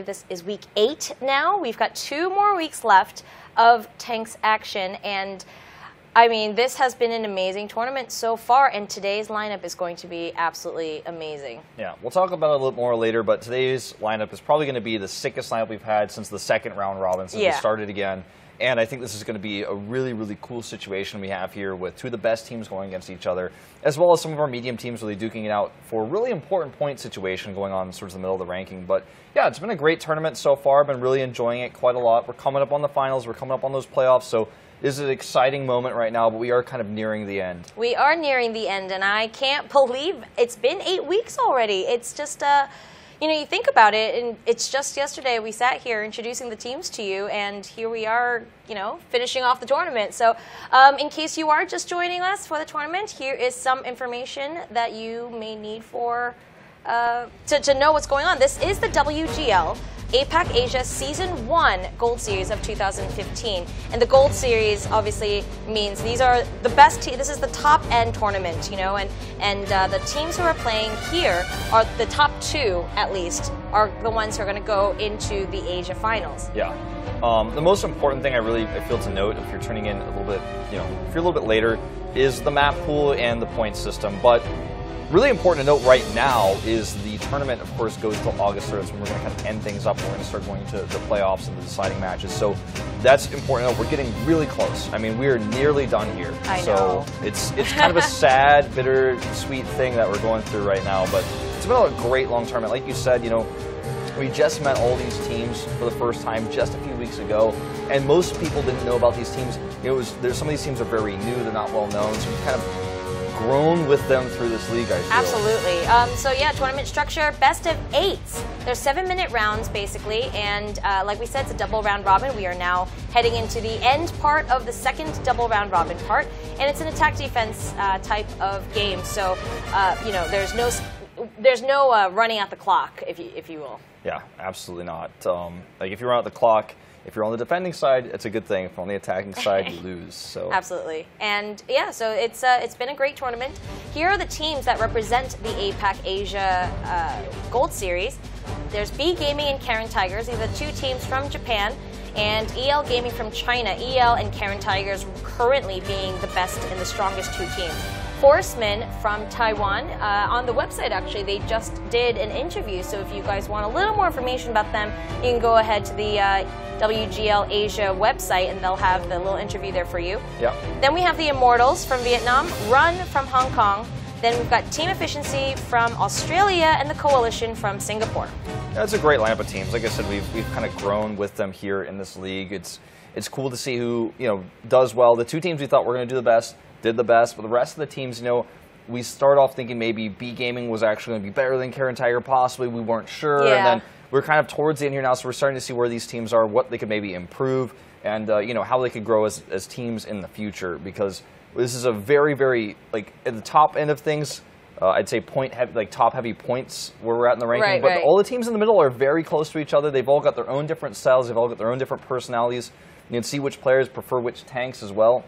This is week 8 now. We've got 2 more weeks left of Tanks action, and I mean, this has been an amazing tournament so far, and today's lineup is going to be absolutely amazing. Yeah, we'll talk about it a little more later, but today's lineup is probably going to be the sickest lineup we've had since the second round robin, since we started again. And I think this is going to be a really, really cool situation we have here with 2 of the best teams going against each other, as well as some of our medium teams really duking it out for a really important point situation going on in sort of the middle of the ranking. But yeah, it's been a great tournament so far. I've been really enjoying it quite a lot. We're coming up on the finals. We're coming up on those playoffs. So this is an exciting moment right now, but we are kind of nearing the end. We are nearing the end, and I can't believe it's been 8 weeks already. It's just you know, you think about it, and it's just yesterday we sat here introducing the teams to you, and here we are, you know, finishing off the tournament. So in case you are just joining us for the tournament, here is some information that you may need for to know what's going on. This is the WGL APAC-ASIA Season 1 Gold Series of 2015. And the Gold Series obviously means these are the best teams. This is the top-end tournament, you know, and the teams who are playing here are the top 2, at least, are the ones who are going to go into the Asia Finals. Yeah. The most important thing I feel to note, if you're tuning in a little bit, you know, if you're a little bit later, is the map pool and the point system. But really important to note right now is the tournament, of course, goes till August 3rd. That's when we're going to kind of end things up. We're going to start going to the playoffs and the deciding matches. So that's important to note. We're getting really close. I mean, we are nearly done here. I know. So it's kind of a sad, bitter, sweet thing that we're going through right now. But it's been a great long tournament. Like you said, you know, we just met all these teams for the first time just a few weeks ago, and most people didn't know about these teams. You know, some of these teams are very new. They're not well known. So we kind of grown with them through this league, I feel. Absolutely. So yeah, tournament structure, best of 8s. There's 7-minute rounds basically, and like we said, it's a double round robin. We are now heading into the end part of the second double round robin part, and it's an attack defense type of game. So you know, there's no running out the clock, if you will. Yeah, absolutely not. Like if you run out the clock, if you're on the defending side, it's a good thing. If you're on the attacking side, you lose. So absolutely. And yeah, so it's been a great tournament. Here are the teams that represent the APAC-ASIA Gold Series. There's B Gaming and Karen Tigers. These are the 2 teams from Japan, and EL Gaming from China. EL and Karen Tigers currently being the best and the strongest 2 teams. Horsemen from Taiwan. On the website, actually, they just did an interview, so if you guys want a little more information about them, you can go ahead to the WGL Asia website, and they'll have the little interview there for you. Yep. Then we have the Immortals from Vietnam, Run from Hong Kong. Then we've got Team Efficiency from Australia, and the Coalition from Singapore. That's a great lineup of teams. Like I said, we've kind of grown with them here in this league. It's cool to see who, you know, does well. The 2 teams we thought were going to do the best did the best, but the rest of the teams, you know, we start off thinking maybe B Gaming was actually going to be better than Karen Tiger, possibly. We weren't sure, and then we're kind of towards the end here now, so we're starting to see where these teams are, what they could maybe improve, and you know, how they could grow as teams in the future, because this is a very, very, like, at the top end of things, I'd say top heavy points where we're at in the ranking, but all the teams in the middle are very close to each other. They've all got their own different styles. They've all got their own different personalities. You can see which players prefer which tanks as well.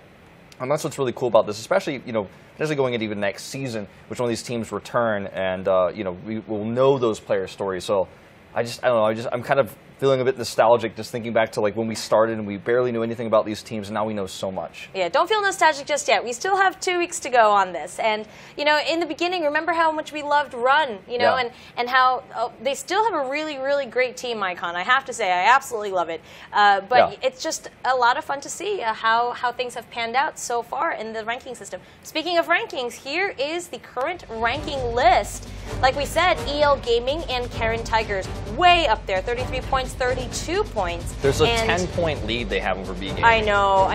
And that's what's really cool about this, especially, you know, especially going into even next season, which one of these teams return, and you know, we will know those players' stories. So I don't know, I'm kind of feeling a bit nostalgic just thinking back to like when we started and we barely knew anything about these teams, and now we know so much. Yeah, don't feel nostalgic just yet. We still have 2 weeks to go on this. And, you know, in the beginning, remember how much we loved Run, you know, and how they still have a really, really great team icon. I have to say, I absolutely love it. But it's just a lot of fun to see how things have panned out so far in the ranking system. Speaking of rankings, here is the current ranking list. Like we said, EL Gaming and Karen Tigers way up there, 33 points, 32 points. There's a 10-point lead they have over B Gaming. I know.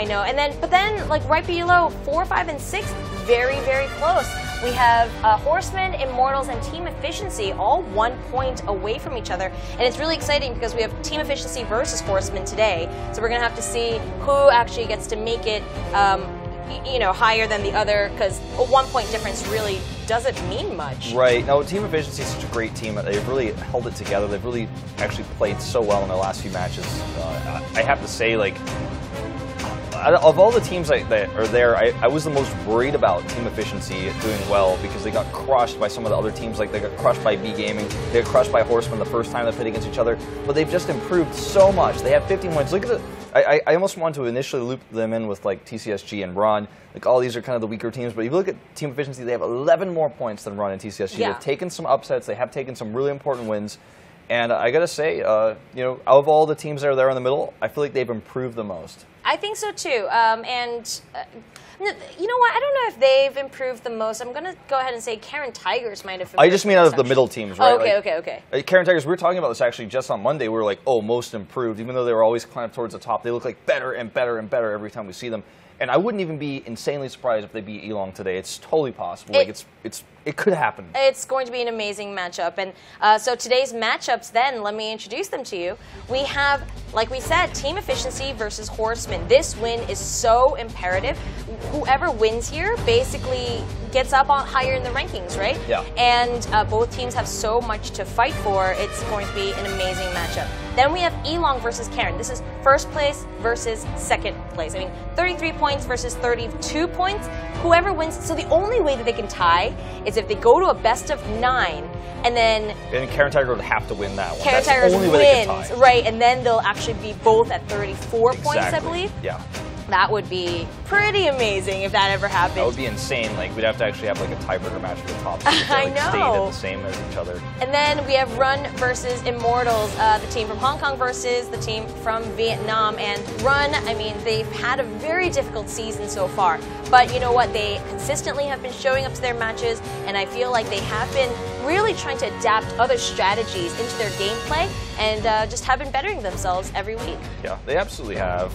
But then, like right below, 4, 5, and 6, very, very close. We have Horsemen, Immortals, and Team Efficiency all 1 point away from each other. And it's really exciting because we have Team Efficiency versus Horsemen today. So we're going to have to see who actually gets to make it you know, higher than the other, because a 1 point difference really doesn't mean much. Right. No, Team Efficiency is such a great team. They've really held it together. They've really actually played so well in their last few matches. I have to say, like, of all the teams that are there, I was the most worried about Team Efficiency doing well because they got crushed by some of the other teams. Like they got crushed by B Gaming, they got crushed by Horsemen the first time they played against each other. But they've just improved so much. They have 15 wins. Look at the. I almost wanted to initially loop them in with like TCSG and Run. Like all these are kind of the weaker teams. But if you look at Team Efficiency, they have 11 more points than Run and TCSG. Yeah. They've taken some upsets. They have taken some really important wins. And I gotta say, out of all the teams that are there in the middle, I feel like they've improved the most. I think so too. You know what? I don't know if they've improved the most. I'm gonna go ahead and say Karen Tigers might have. I just mean out of the middle teams, right? Oh, okay. Karen Tigers. We were talking about this actually just on Monday. We were like, oh, most improved. Even though they were always climbing towards the top, they look like better and better and better every time we see them. And I wouldn't even be insanely surprised if they beat Elong today. It's totally possible. It could happen. It's going to be an amazing matchup. And so today's matchups, then, let me introduce them to you. We have, like we said, Team Efficiency versus Horsemen. This win is so imperative. Whoever wins here basically gets up on higher in the rankings, right? Yeah. And both teams have so much to fight for. It's going to be an amazing matchup. Then we have Elong versus Karen. This is first place versus second place. I mean, 33 points versus 32 points. Whoever wins, so the only way that they can tie is if they go to a best of 9, and then Karen Tiger would have to win that one. Karen Tigers wins, right? And then they'll actually be both at 34 points, I believe. Yeah. That would be pretty amazing if that ever happened. That would be insane. Like we'd have to actually have like a tiebreaker match for the top. So I know. Stayed at the same as each other. And then we have Run versus Immortals, the team from Hong Kong versus the team from Vietnam. And Run, I mean, they've had a very difficult season so far. But you know what? They consistently have been showing up to their matches, and I feel like they have been really trying to adapt other strategies into their gameplay and just have been bettering themselves every week. Yeah, they absolutely have.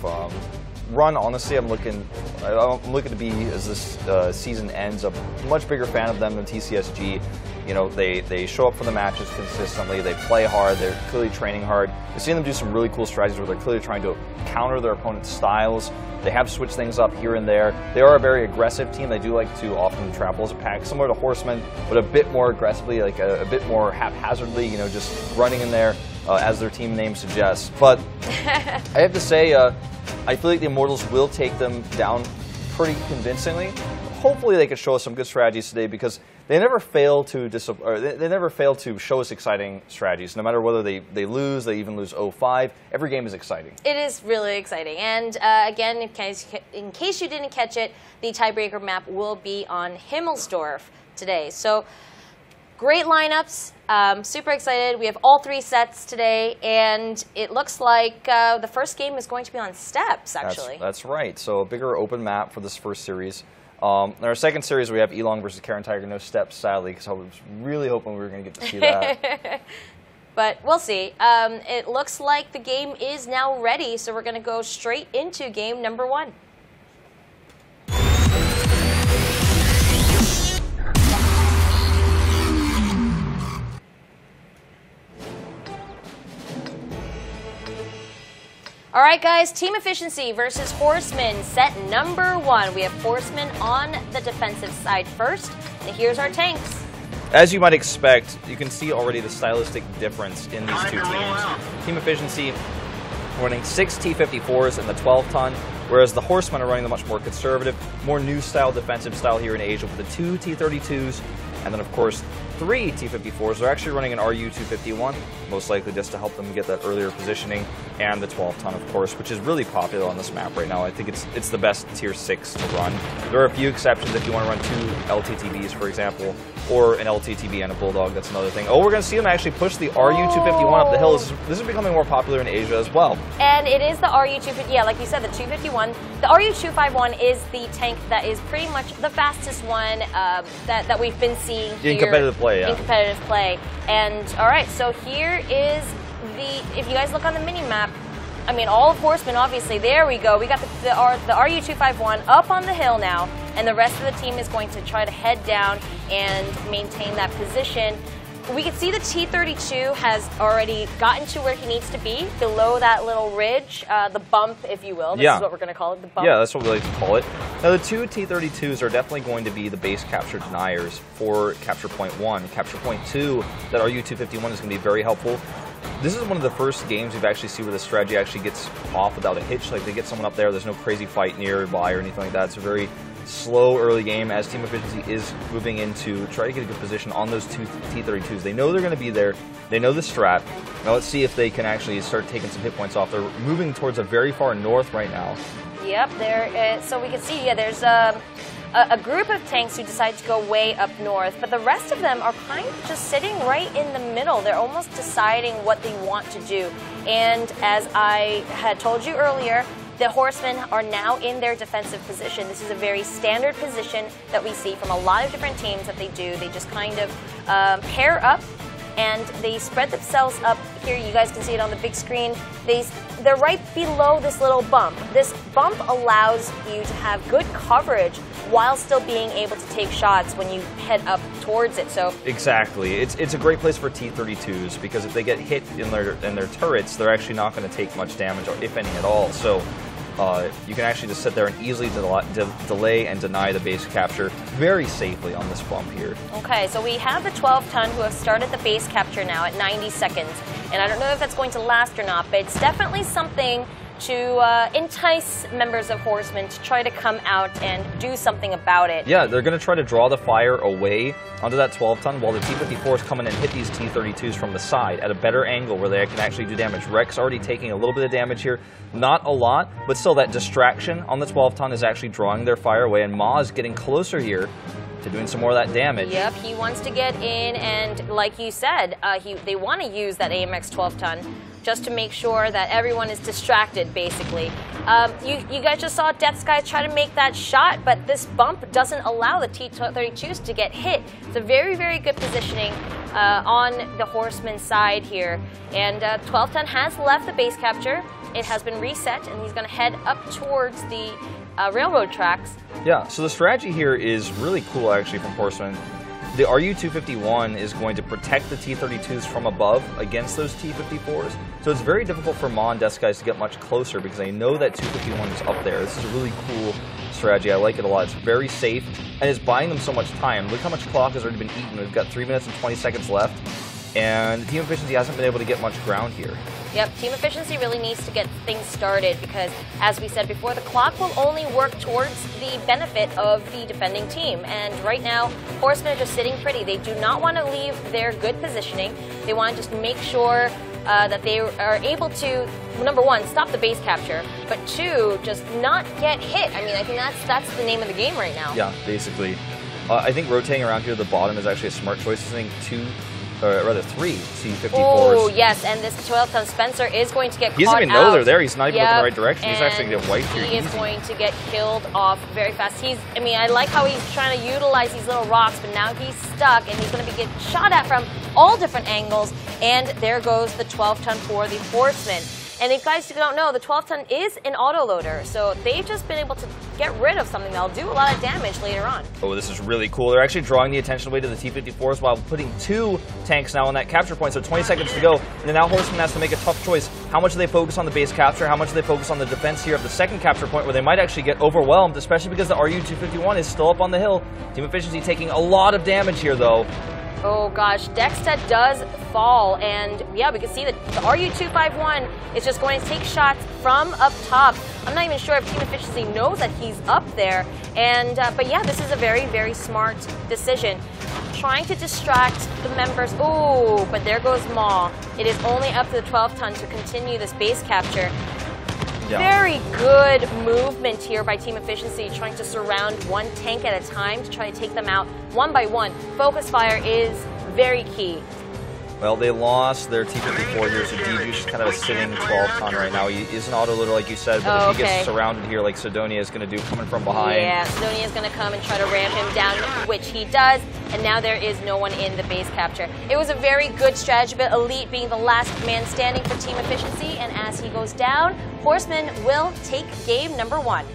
Run, honestly, I'm looking to be, as this season ends, a much bigger fan of them than TCSG. You know, they show up for the matches consistently. They play hard. They're clearly training hard. We've seen them do some really cool strategies where they're clearly trying to counter their opponent's styles. They have switched things up here and there. They are a very aggressive team. They do like to often travel as a pack, similar to Horsemen, but a bit more aggressively, like a bit more haphazardly, you know, just running in there, as their team name suggests. But I have to say, I feel like the Immortals will take them down pretty convincingly. Hopefully they can show us some good strategies today because they never fail to they never fail to show us exciting strategies. No matter whether they lose, they even lose 0-5. Every game is exciting. It is really exciting. And again, in case you didn't catch it, the tiebreaker map will be on Himmelsdorf today. So great lineups. Super excited. We have all 3 sets today, and it looks like the first game is going to be on steps, actually. That's right. So a bigger open map for this first series. In our second series, we have Elong versus Karen Tiger. No steps, sadly, because I was really hoping we were going to get to see that. But we'll see. It looks like the game is now ready, so we're going to go straight into game number 1. All right, guys, Team Efficiency versus Horsemen, set number 1. We have Horsemen on the defensive side first, and here's our tanks. As you might expect, you can see already the stylistic difference in these two teams. Team Efficiency running 6 T-54s in the 12-ton, whereas the Horsemen are running the much more conservative, more new-style defensive style here in Asia with the 2 T-32s, and then, of course, 3 T-54s. They're actually running an RU-251, most likely just to help them get that earlier positioning, and the 12-ton, of course, which is really popular on this map right now. I think it's the best Tier 6 to run. There are a few exceptions if you want to run 2 LTTBs, for example, or an LTTB and a Bulldog. That's another thing. Oh, we're going to see them actually push the RU-251 up the hill. This is becoming more popular in Asia as well. And it is the RU-250, yeah, like you said, the 251. The RU-251 is the tank that is pretty much the fastest one that we've been seeing here. In competitive play, yeah. In competitive play. And, all right, so here is if you guys look on the mini-map, I mean, all of Horsemen, obviously, there we go. We got the RU-251 up on the hill now, and the rest of the team is going to try to head down and maintain that position. We can see the T-32 has already gotten to where he needs to be, below that little ridge, the bump, if you will. This is what we're going to call it, the bump. Yeah, that's what we like to call it. Now, the 2 T-32s are definitely going to be the base capture deniers for capture point 1. Capture point 2, that RU-251 is going to be very helpful. this is one of the first games we've actually seen where the strategy actually gets off without a hitch. Like, they get someone up there, there's no crazy fight nearby or anything like that. It's a very slow early game as Team Efficiency is moving in to try to get a good position on those two T-32s. They know they're going to be there. They know the strat. Now let's see if they can actually start taking some hit points off. They're moving towards a very far north right now. Yep, so we can see, yeah, there's a group of tanks who decide to go way up north, but the rest of them are kind of just sitting right in the middle. They're almost deciding what they want to do. And as I had told you earlier, the Horsemen are now in their defensive position. This is a very standard position that we see from a lot of different teams that they do. They just kind of pair up and they spread themselves up here. You guys can see it on the big screen. They're right below this little bump. This bump allows you to have good coverage while still being able to take shots when you head up towards it. So exactly, it's a great place for T-32s because if they get hit in their turrets, they're actually not going to take much damage, or if any at all. So you can actually just sit there and easily delay and deny the base capture very safely on this bump here. Okay, so we have the 12-ton who have started the base capture now at 90 seconds. And I don't know if that's going to last or not, but it's definitely something to entice members of Horsemen to try to come out and do something about it. Yeah, they're going to try to draw the fire away onto that 12-ton while the T-54s come in and hit these T-32s from the side at a better angle where they can actually do damage. Rex already taking a little bit of damage here. Not a lot, but still that distraction on the 12-ton is actually drawing their fire away, and Ma is getting closer here to doing some more of that damage. Yep, he wants to get in, and like you said, they want to use that AMX 12-ton just to make sure that everyone is distracted, basically. You guys just saw Death Skies try to make that shot, but this bump doesn't allow the T-32s to get hit. It's a very, very good positioning on the Horseman side here. And 12-ton has left the base capture. It has been reset, and he's going to head up towards the railroad tracks. Yeah, so the strategy here is really cool, actually, from Horsemen. The RU-251 is going to protect the T-32s from above against those T-54s. So it's very difficult for Ma and Death Skies to get much closer because they know that 251 is up there. This is a really cool strategy. I like it a lot. It's very safe, and it's buying them so much time. Look how much clock has already been eaten. We've got 3 minutes and 20 seconds left, and Team Efficiency hasn't been able to get much ground here. Yep, Team Efficiency really needs to get things started because, as we said before, the clock will only work towards the benefit of the defending team. And right now, Horsemen are just sitting pretty. They do not want to leave their good positioning. They want to just make sure that they are able to, number one, stop the base capture, but two, just not get hit. I mean, I think that's the name of the game right now. Yeah, basically. I think rotating around here to the bottom is actually a smart choice. I think three T-54s. Oh, yes, and this 12-ton Spencer is going to get caught out. He doesn't even know they're there. He's not even looking in the right direction. He's actually going to get wiped here. He is going to get killed off very fast. I mean, I like how he's trying to utilize these little rocks, but now he's stuck, and he's going to be getting shot at from all different angles. And there goes the 12-ton for the Horsemen. And if guys don't know, the 12-ton is an autoloader, so they've just been able to get rid of something that'll do a lot of damage later on. Oh, this is really cool. They're actually drawing the attention away to the T-54s while putting 2 tanks now on that capture point, so 20 seconds to go. And then now Horseman has to make a tough choice. How much do they focus on the base capture? How much do they focus on the defense here at the second capture point where they might actually get overwhelmed, especially because the RU-251 is still up on the hill. Team Efficiency taking a lot of damage here, though. Oh gosh, Dexter does fall, and yeah, we can see that the RU-251 is just going to take shots from up top. I'm not even sure if Team Efficiency knows that he's up there, and but yeah, this is a very, very smart decision. Trying to distract the members. Oh, but there goes Ma. It is only up to the 12-ton to continue this base capture. Yeah. Very good movement here by Team Efficiency, trying to surround one tank at a time to try to take them out one by one. Focus fire is very key. Well, they lost their T-54 here, so DJ's just kind of a sitting 12-ton right now. He is an autoloader, like you said, but if he gets surrounded here like Sidonia is going to do, coming from behind. Yeah, Sidonia is going to come and try to ram him down, which he does, and now there is no one in the base capture. It was a very good strategy, but Elite being the last man standing for Team Efficiency, and as he goes down, Horsemen will take game number 1.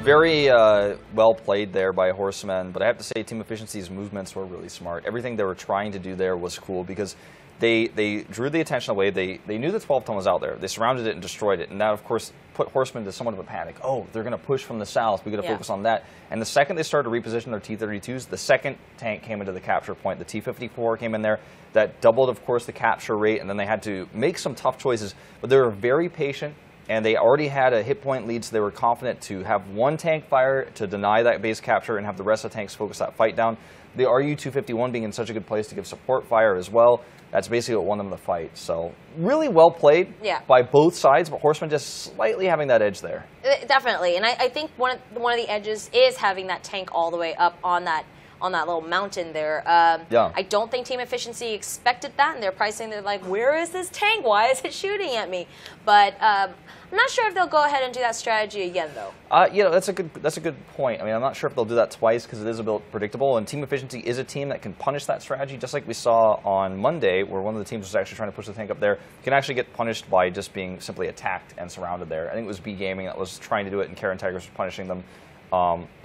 Very well played there by Horsemen, but I have to say Team Efficiency's movements were really smart. Everything they were trying to do there was cool because they drew the attention away. They knew the 12-ton was out there. They surrounded it and destroyed it. And that, of course, put Horsemen into somewhat of a panic. Oh, they're going to push from the south. We got to focus on that. And the second they started to reposition their T-32s, the second tank came into the capture point. The T-54 came in there. That doubled, of course, the capture rate. And then they had to make some tough choices. But they were very patient. And they already had a hit point lead, so they were confident to have one tank fire to deny that base capture and have the rest of the tanks focus that fight down. The RU-251 being in such a good place to give support fire as well, that's basically what won them the fight. So really well played by both sides, but Horsemen just slightly having that edge there. Definitely, and I think one of the edges is having that tank all the way up on that little mountain there. I don't think Team Efficiency expected that, and they're pricing. They're like, where is this tank? Why is it shooting at me? But I'm not sure if they'll go ahead and do that strategy again, though. You know, that's a good point. I mean, I'm not sure if they'll do that twice because it is a bit predictable. And Team Efficiency is a team that can punish that strategy, just like we saw on Monday, where one of the teams was actually trying to push the tank up there. Can actually get punished by just being simply attacked and surrounded there. I think it was B Gaming that was trying to do it, and Karen Tigers was punishing them.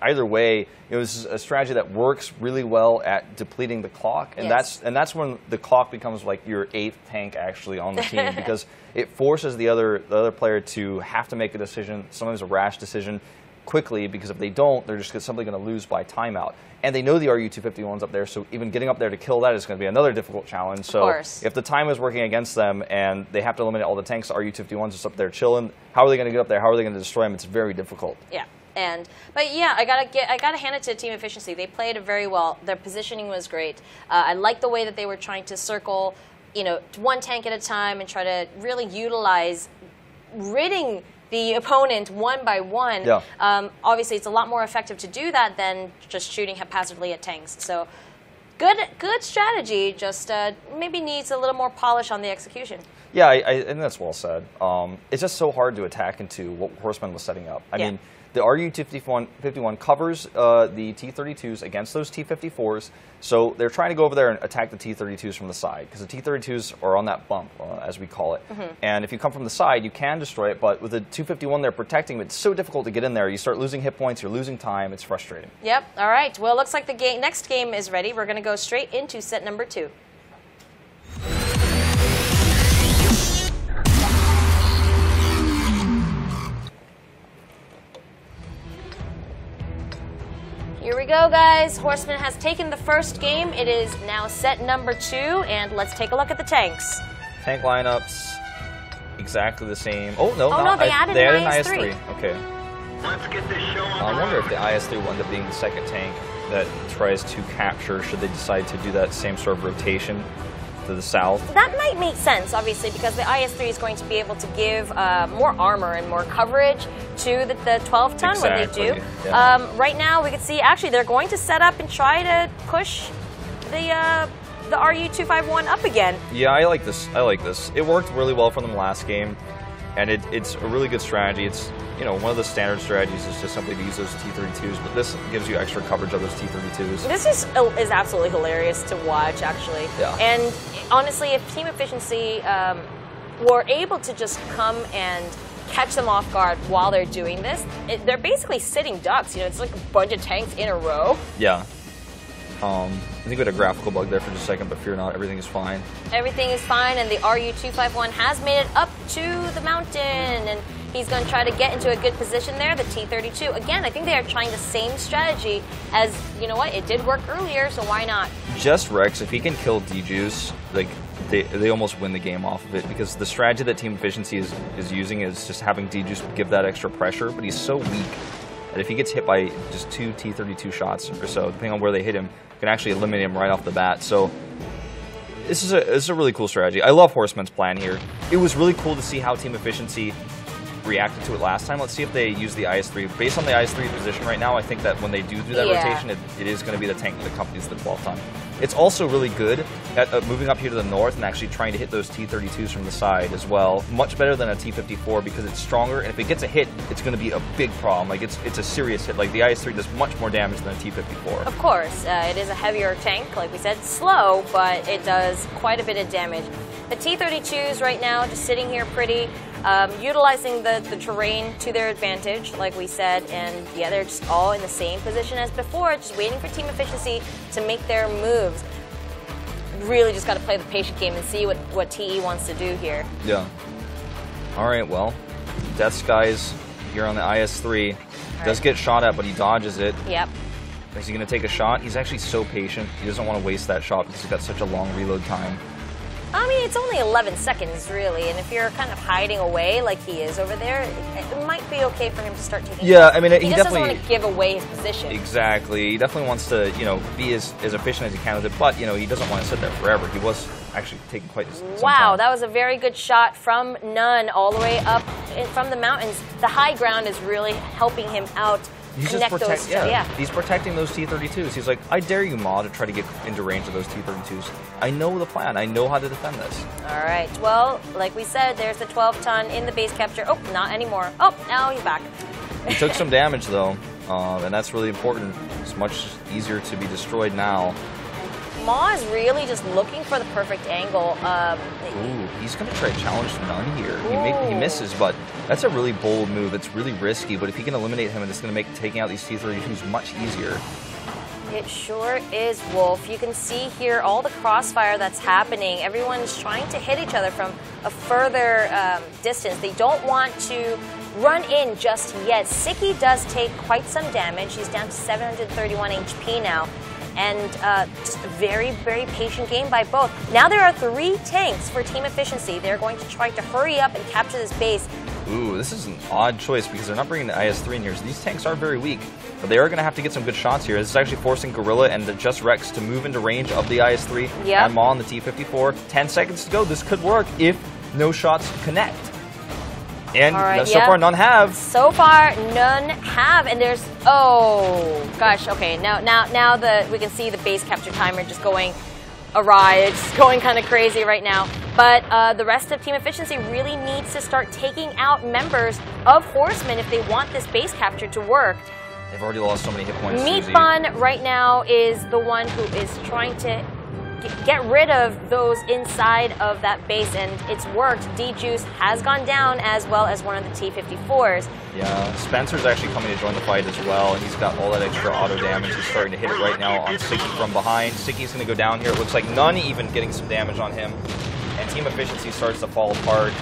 Either way, it was a strategy that works really well at depleting the clock, and that's when the clock becomes like your 8th tank actually on the team because it forces the other player to have to make a decision, sometimes a rash decision, quickly, because if they don't, they're just simply going to lose by timeout. And they know the RU-251's up there, so even getting up there to kill that is going to be another difficult challenge. So if the time is working against them and they have to eliminate all the tanks, the RU-251's just up there chilling, how are they going to get up there? How are they going to destroy them? It's very difficult. Yeah. But yeah, I gotta hand it to Team Efficiency. They played it very well. Their positioning was great. I like the way that they were trying to circle, you know, one tank at a time and try to really utilize ridding the opponent one by one. Obviously, it's a lot more effective to do that than just shooting haphazardly at tanks. So good strategy. Just maybe needs a little more polish on the execution. Yeah, I think that's well said. It's just so hard to attack into what Horsemen was setting up. I mean, the RU-251 covers the T-32s against those T-54s, so they're trying to go over there and attack the T-32s from the side, because the T-32s are on that bump, as we call it. And if you come from the side, you can destroy it, but with the 251 they're protecting, it's so difficult to get in there. You start losing hit points, you're losing time, it's frustrating. Yep, all right. Well, it looks like the next game is ready. We're going to go straight into set number 2. Here we go, guys. Horsemen has taken the first game. It is now set number 2, and let's take a look at the tanks. Tank lineups, exactly the same. Oh, no, they added an IS-3. Okay. Let's get this show on. I wonder if the IS-3 will end up being the second tank that tries to capture, should they decide to do that same sort of rotation to the south. That might make sense, obviously, because the IS-3 is going to be able to give more armor and more coverage to the 12-ton when they do. Yeah. Right now, we can see, actually, they're going to set up and try to push the RU-251 up again. Yeah, I like this. It worked really well for them last game, and it's a really good strategy. It's, you know, one of the standard strategies is just simply to use those T-32s, but this gives you extra coverage of those T-32s. This is absolutely hilarious to watch, actually. Yeah. And honestly, if Team Efficiency were able to just come and catch them off guard while they're doing this, they're basically sitting ducks. You know, it's like a bunch of tanks in a row. Yeah. I think we had a graphical bug there for just a second, but fear not, everything is fine. Everything is fine, and the RU-251 has made it up to the mountain, and he's going to try to get into a good position there. The T-32, again, I think they are trying the same strategy as, you know what, it did work earlier, so why not? Just Rex, if he can kill D-Juice, like, they almost win the game off of it, because the strategy that Team Efficiency is using is just having D-Juice give that extra pressure, but he's so weak that if he gets hit by just 2 T-32 shots or so, depending on where they hit him, can actually eliminate him right off the bat. So this is a really cool strategy. I love Horsemen's plan here. It was really cool to see how Team Efficiency reacted to it last time. Let's see if they use the IS-3. Based on the IS-3 position right now, I think that when they do that rotation, it is going to be the tank that accompanies the 12-ton. It's also really good at moving up here to the north and actually trying to hit those T-32s from the side as well. Much better than a T-54 because it's stronger, and if it gets a hit, it's going to be a big problem. Like, it's a serious hit. Like, the IS-3 does much more damage than a T-54. Of course. It is a heavier tank, like we said, slow, but it does quite a bit of damage. The T-32s right now just sitting here pretty, utilizing the terrain to their advantage, like we said, and yeah, they're just all in the same position as before, just waiting for Team Efficiency to make their moves. really just got to play the patient game and see what TE wants to do here. Yeah. All right, well, Death Skies here on the IS-3. Does get shot at, but he dodges it. Yep. Is he going to take a shot? He's actually so patient. He doesn't want to waste that shot because he's got such a long reload time. I mean, it's only 11 seconds, really, and if you're kind of hiding away like he is over there, it might be okay for him to start taking Yeah, shots. I mean, he he just definitely doesn't want to give away his position. Exactly. He definitely wants to, you know, be as efficient as he can with it, but, you know, he doesn't want to sit there forever. He was actually taking quite some Wow, time. that was a very good shot from Nunn all the way up from the mountains. The high ground is really helping him out. He's just he's protecting those T-32s. He's like, I dare you, Ma, to try to get into range of those T-32s. I know the plan. I know how to defend this. All right. Well, like we said, there's the 12-ton in the base capture. Oh, not anymore. Oh, now he's back. He took some damage, though, and that's really important. It's much easier to be destroyed now. Ma is really just looking for the perfect angle. Ooh, he's going to try to challenge Nunn here. He misses, but that's a really bold move. It's really risky, but if he can eliminate him, it's going to make taking out these T-32s much easier. It sure is, Wolf. You can see here all the crossfire that's happening. Everyone's trying to hit each other from a further distance. They don't want to run in just yet. Siki does take quite some damage. He's down to 731 HP now. And just a very, very patient game by both. Now there are 3 tanks for team efficiency. They're going to try to hurry up and capture this base. Ooh, this is an odd choice because they're not bringing the IS-3 in here. So these tanks are very weak, but they are going to have to get some good shots here. This is actually forcing Gorilla and the Just Rex to move into range of the IS-3 and Ma on the T-54. 10 seconds to go. This could work if no shots connect. And so far, none have. So far, none have, and there's gosh. Okay, now we can see the base capture timer just going awry. It's going kind of crazy right now. But the rest of Team Efficiency really needs to start taking out members of Horsemen if they want this base capture to work. They've already lost so many hit points. Meatbun right now is the one who is trying to get rid of those inside of that base, and it's worked. D-Juice has gone down, as well as one of the T-54s. Yeah, Spencer's actually coming to join the fight as well, and he's got all that extra auto damage. He's starting to hit it right now on Siki from behind. Siki's going to go down here. It looks like Nunn even getting some damage on him, and Team Efficiency starts to fall apart.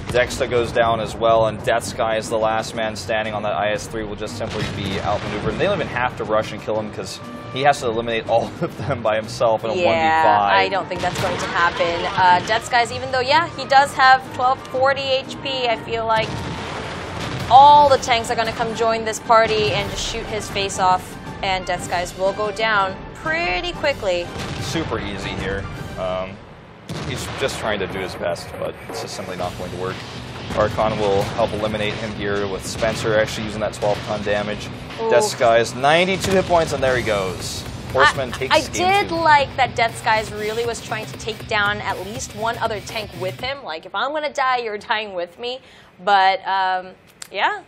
Dexta goes down as well, and Death Sky is the last man standing on that IS-3, will just simply be outmaneuvered. And they don't even have to rush and kill him because he has to eliminate all of them by himself in a 1v5. Yeah, I don't think that's going to happen. Death Skies, even though, yeah, he does have 1240 HP, I feel like all the tanks are going to come join this party and just shoot his face off, and Death Skies will go down pretty quickly. Super easy here. He's just trying to do his best, but it's just simply not going to work. Archon will help eliminate him here with Spencer actually using that 12-ton damage. Death Skies, 92 hit points, and there he goes. Horseman takes game 2. I did like that Death Skies really was trying to take down at least one other tank with him. Like, if I'm going to die, you're dying with me. But, yeah.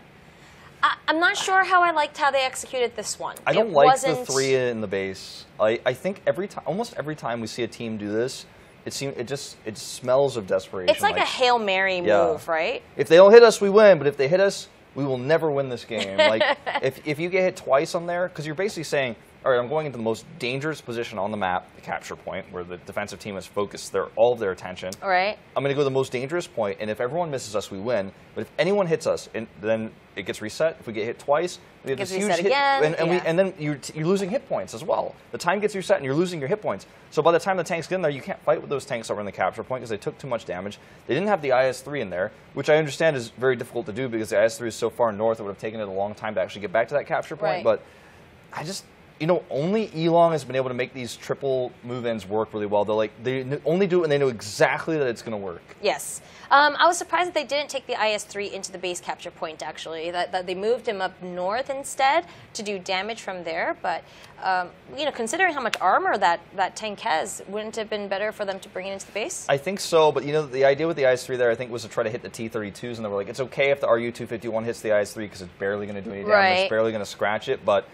I'm not sure how I liked how they executed this one. I don't like the 3 in the base. I think almost every time we see a team do this, it smells of desperation. It's like a Hail Mary move, right? If they don't hit us, we win. But if they hit us, we will never win this game. Like if you get hit twice on there, because you're basically saying, all right, I'm going into the most dangerous position on the map, the capture point, where the defensive team has focused all of their attention. All right. I'm going to go to the most dangerous point, and if everyone misses us, we win. But if anyone hits us, then it gets reset. If we get hit twice, we have this huge hit, and then you're losing hit points as well. The time gets reset, and you're losing your hit points. So by the time the tanks get in there, you can't fight with those tanks over in the capture point because they took too much damage. They didn't have the IS-3 in there, which I understand is very difficult to do because the IS-3 is so far north, it would have taken it a long time to actually get back to that capture point. Right. But I just... only Elong has been able to make these triple move-ins work really well. They only do it when they know exactly that it's going to work. Yes. I was surprised that they didn't take the IS-3 into the base capture point, actually. That they moved him up north instead to do damage from there. But, considering how much armor that tank has, wouldn't it have been better for them to bring it into the base? I think so, but, the idea with the IS-3 there, I think, was to try to hit the T-32s. And they were like, it's okay if the RU-251 hits the IS-3 because it's barely going to do any damage. Right. It's barely going to scratch it, but...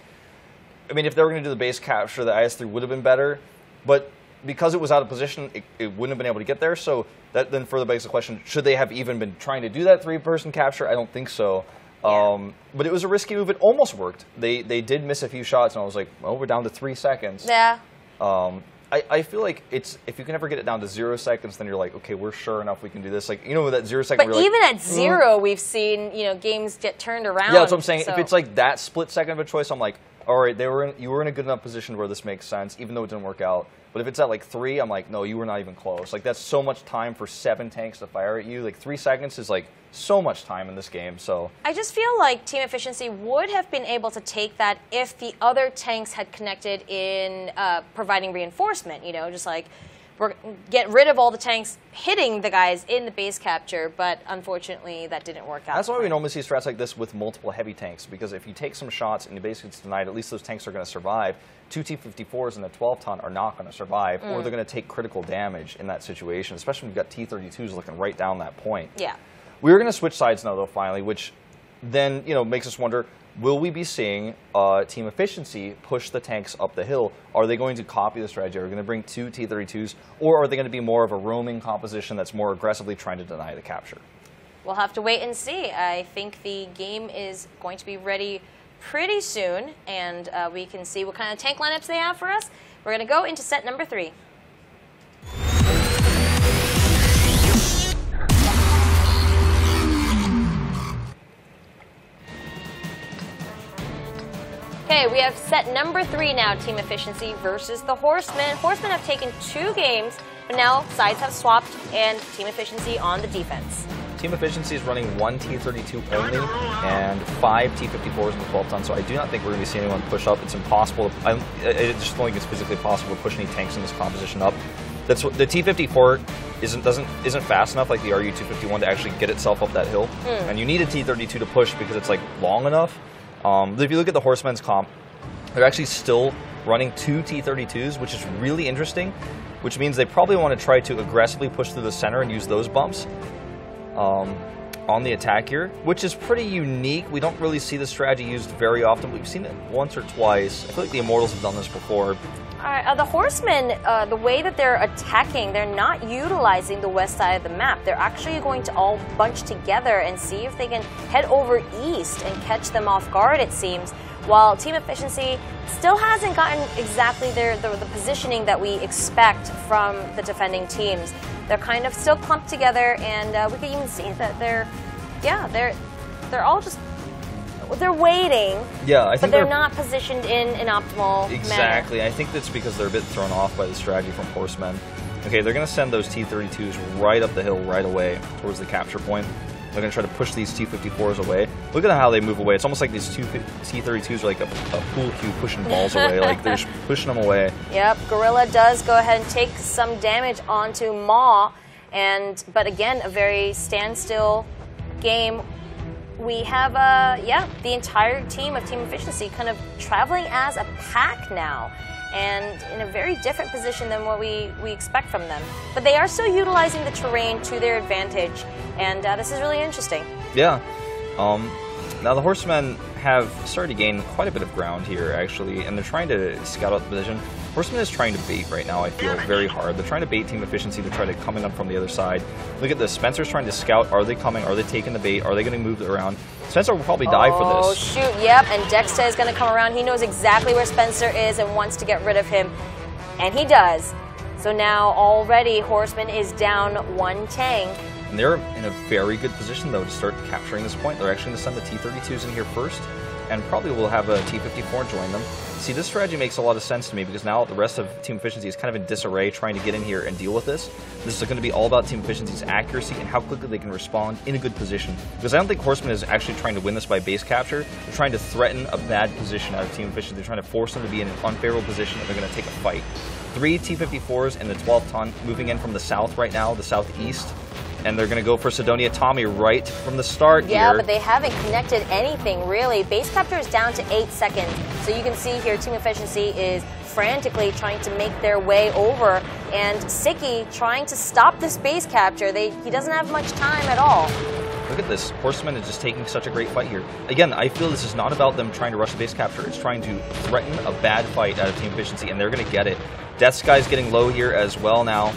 I mean, if they were going to do the base capture, the IS-3 would have been better, but because it was out of position, it wouldn't have been able to get there. So that then further begs the question, should they have even been trying to do that 3-person capture? I don't think so. Yeah. But it was a risky move. It almost worked. They did miss a few shots, and I was like, well, we're down to 3 seconds. Yeah. I feel like it's if you can ever get it down to 0 seconds, then you're like, okay, we're sure enough we can do this. Like, you know, that 0 second. But even at 0, we've seen games get turned around. Yeah, that's what I'm saying. So. If it's like that split second of a choice, I'm like, all right, you were in a good enough position where this makes sense, even though it didn't work out. But if it's at like 3, I'm like, no, you were not even close. Like, that's so much time for 7 tanks to fire at you. Like 3 seconds is like so much time in this game. So I just feel like Team Efficiency would have been able to take that if the other tanks had connected in providing reinforcement. Just like get rid of all the tanks hitting the guys in the base capture, but unfortunately that didn't work out. That's why we normally see strats like this with multiple heavy tanks, because if you take some shots and you basically it's denied, at least those tanks are going to survive. 2 T-54s and a 12-ton are not going to survive, or they're going to take critical damage in that situation, especially when you've got T-32s looking right down that point. Yeah. We were going to switch sides now, though, finally, which then makes us wonder, will we be seeing Team Efficiency push the tanks up the hill? Are they going to copy the strategy? Are they going to bring 2 T-32s, or are they going to be more of a roaming composition that's more aggressively trying to deny the capture? We'll have to wait and see. I think the game is going to be ready pretty soon, and we can see what kind of tank lineups they have for us. We're going to go into set number 3. Okay, we have set number 3 now, Team Efficiency versus the Horsemen. Horsemen have taken 2 games, but now sides have swapped, and Team Efficiency on the defense. Team Efficiency is running 1 T-32 only and 5 T-54s in the 12-ton, so I do not think we're going to be seeing anyone push up. It's impossible. I just don't think it's physically possible to push any tanks in this composition up. That's what, the T-54 isn't fast enough like the RU-251 to actually get itself up that hill, and you need a T-32 to push because it's like long enough. If you look at the Horsemen's comp, they're actually still running 2 T-32s, which is really interesting, which means they probably want to try to aggressively push through the center and use those bumps on the attack here, which is pretty unique. We don't really see this strategy used very often. We've seen it once or twice. I feel like the Immortals have done this before. The Horsemen, the way that they're attacking, they're not utilizing the west side of the map. They're actually going to all bunch together and see if they can head over east and catch them off guard, it seems, while Team Efficiency still hasn't gotten exactly the positioning that we expect from the defending teams. They're kind of still clumped together, and we can even see that they're all just... They're waiting, yeah, I think but they're not positioned in an optimal Exactly. manner. I think that's because they're a bit thrown off by the strategy from Horsemen. Okay, they're going to send those T-32s right up the hill right away towards the capture point. They're going to try to push these T-54s away. Look at how they move away. It's almost like these 2 T-32s are like a pool cue pushing balls away. Like they're just pushing them away. Yep, Gorilla does go ahead and take some damage onto Maw, but again, a very standstill game. We have, the entire team of Team Efficiency kind of traveling as a pack now, and in a very different position than what we expect from them. But they are still utilizing the terrain to their advantage, and this is really interesting. Yeah. Now the Horsemen have started to gain quite a bit of ground here, actually, and they're trying to scout out the position. Horsemen is trying to bait right now, I feel, very hard. They're trying to bait Team Efficiency to try to come in from the other side. Look at this. Spencer's trying to scout. Are they coming? Are they taking the bait? Are they going to move it around? Spencer will probably die for this. Oh, shoot. Yep. And Dexter is going to come around. He knows exactly where Spencer is and wants to get rid of him. And he does. So now already Horseman is down 1 tank. And they're in a very good position, though, to start capturing this point. They're actually going to send the T-32s in here first, and probably will have a T-54 join them. See, this strategy makes a lot of sense to me, because now the rest of Team Efficiency is kind of in disarray trying to get in here and deal with this. This is going to be all about Team Efficiency's accuracy and how quickly they can respond in a good position. Because I don't think Horseman is actually trying to win this by base capture. They're trying to threaten a bad position out of Team Efficiency. They're trying to force them to be in an unfavorable position, and they're going to take a fight. 3 T-54s in the 12-ton moving in from the south right now, the southeast. And they're going to go for Sidonia Tommy right from the start here. Yeah, but they haven't connected anything, really. Base capture is down to 8 seconds. So you can see here Team Efficiency is frantically trying to make their way over. And Siki trying to stop this base capture. He doesn't have much time at all. Look at this. Horseman is just taking such a great fight here. Again, I feel this is not about them trying to rush the base capture. It's trying to threaten a bad fight out of Team Efficiency, and they're going to get it. Death Sky's getting low here as well now.